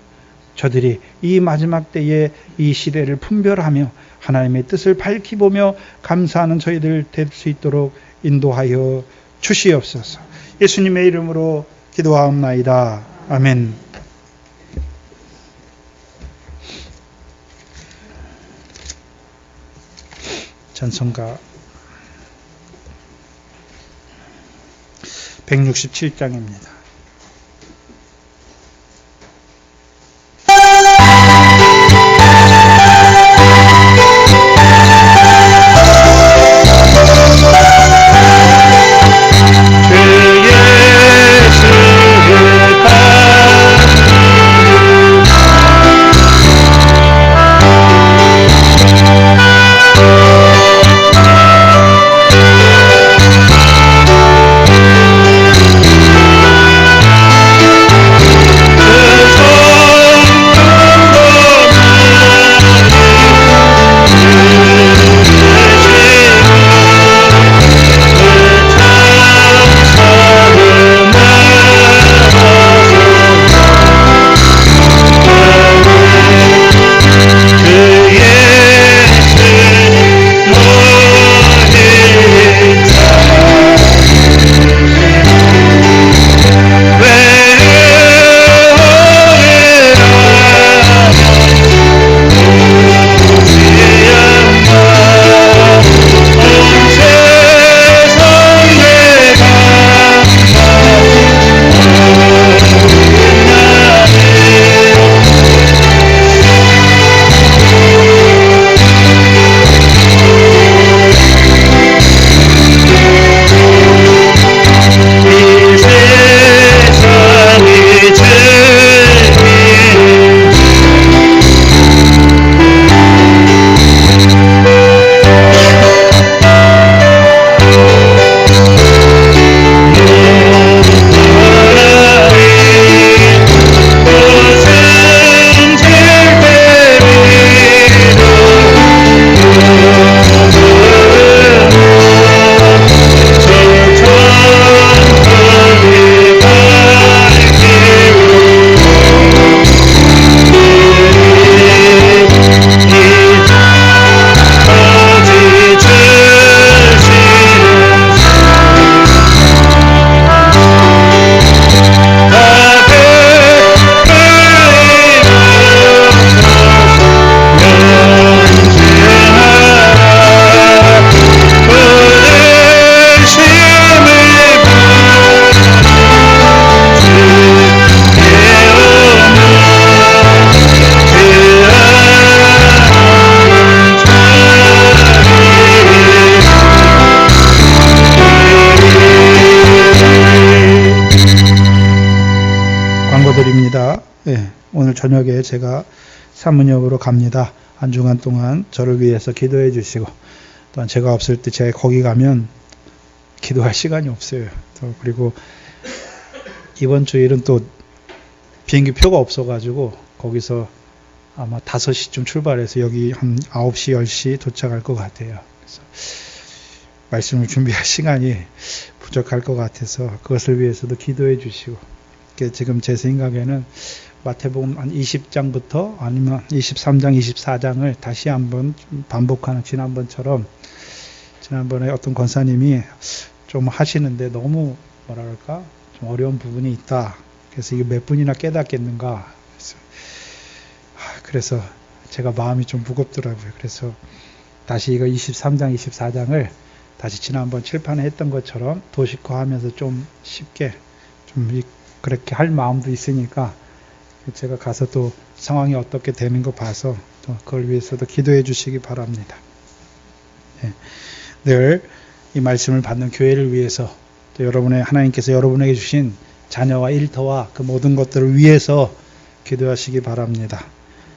A: 저들이 이 마지막 때에 이 시대를 분별하며 하나님의 뜻을 밝히 보며 감사하는 저희들 될 수 있도록 인도하여 주시옵소서. 예수님의 이름으로 기도하옵나이다. 아멘. 찬송가 167장입니다. 오늘 저녁에 제가 사문역으로 갑니다. 한 주간 동안 저를 위해서 기도해 주시고, 또한 제가 없을 때 제가 거기 가면 기도할 시간이 없어요. 또 그리고 이번 주일은 또 비행기 표가 없어가지고 거기서 아마 5시쯤 출발해서 여기 한 9시, 10시 도착할 것 같아요. 그래서 말씀을 준비할 시간이 부족할 것 같아서 그것을 위해서도 기도해 주시고, 지금 제 생각에는 마태복음 한 20장부터 아니면 23장, 24장을 다시 한번 반복하는, 지난번에 어떤 권사님이 좀 하시는데 너무 뭐랄까 좀 어려운 부분이 있다. 그래서 이게 몇 분이나 깨닫겠는가. 그래서 제가 마음이 좀 무겁더라고요. 그래서 다시 이거 23장, 24장을 다시 지난번 칠판에 했던 것처럼 도식화하면서 좀 쉽게 좀 그렇게 할 마음도 있으니까 제가 가서 또 상황이 어떻게 되는 거 봐서 또 그걸 위해서도 기도해 주시기 바랍니다. 늘 이 말씀을 받는 교회를 위해서, 또 하나님께서 여러분에게 주신 자녀와 일터와 그 모든 것들을 위해서 기도하시기 바랍니다.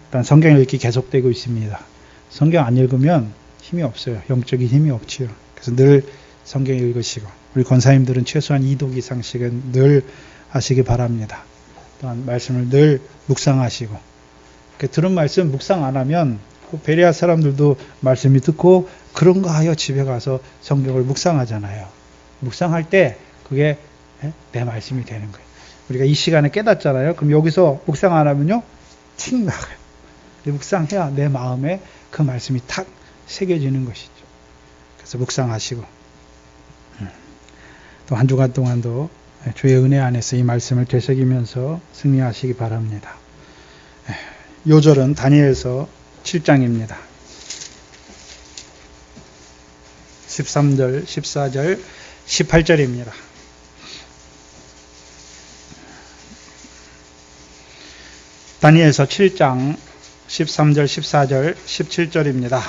A: 일단 성경 읽기 계속되고 있습니다. 성경 안 읽으면 힘이 없어요. 영적인 힘이 없지요. 그래서 늘 성경 읽으시고, 우리 권사님들은 최소한 2독 이상씩은 늘 하시기 바랍니다. 또한 말씀을 늘 묵상하시고, 들은 말씀 묵상 안 하면 베레아 사람들도 말씀이 듣고 그런가 하여 집에 가서 성경을 묵상하잖아요. 묵상할 때 그게 내 말씀이 되는 거예요. 우리가 이 시간에 깨닫잖아요. 그럼 여기서 묵상 안 하면요, 틱 나가요. 묵상해야 내 마음에 그 말씀이 탁 새겨지는 것이죠. 그래서 묵상하시고, 또 한 주간 동안도 주의 은혜 안에서 이 말씀을 되새기면서 승리하시기 바랍니다. 요절은 다니엘서 7장입니다. 13절, 14절, 18절입니다. 다니엘서 7장 13절, 14절, 17절입니다.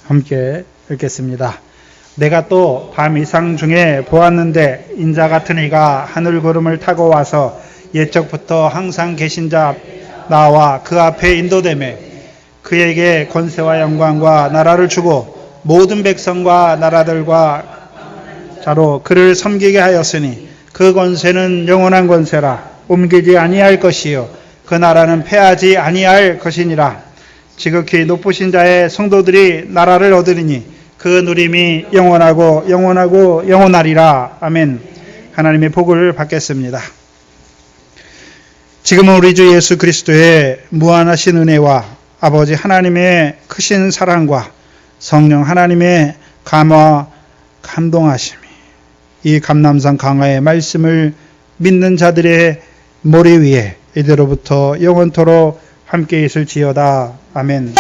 A: 함께 읽겠습니다. 내가 또 밤 이상 중에 보았는데 인자 같은 이가 하늘 구름을 타고 와서 옛적부터 항상 계신 자 나와 그 앞에 인도되매 그에게 권세와 영광과 나라를 주고 모든 백성과 나라들과 자로 그를 섬기게 하였으니 그 권세는 영원한 권세라. 옮기지 아니할 것이요 그 나라는 패하지 아니할 것이니라. 지극히 높으신 자의 성도들이 나라를 얻으리니 그 누림이 영원하고 영원하고 영원하리라. 아멘. 하나님의 복을 받겠습니다. 지금은 우리 주 예수 그리스도의 무한하신 은혜와 아버지 하나님의 크신 사랑과 성령 하나님의 감화 감동하심이 이 감람산 강화의 말씀을 믿는 자들의 머리 위에 이대로부터 영원토록 함께 있을지어다. 아멘.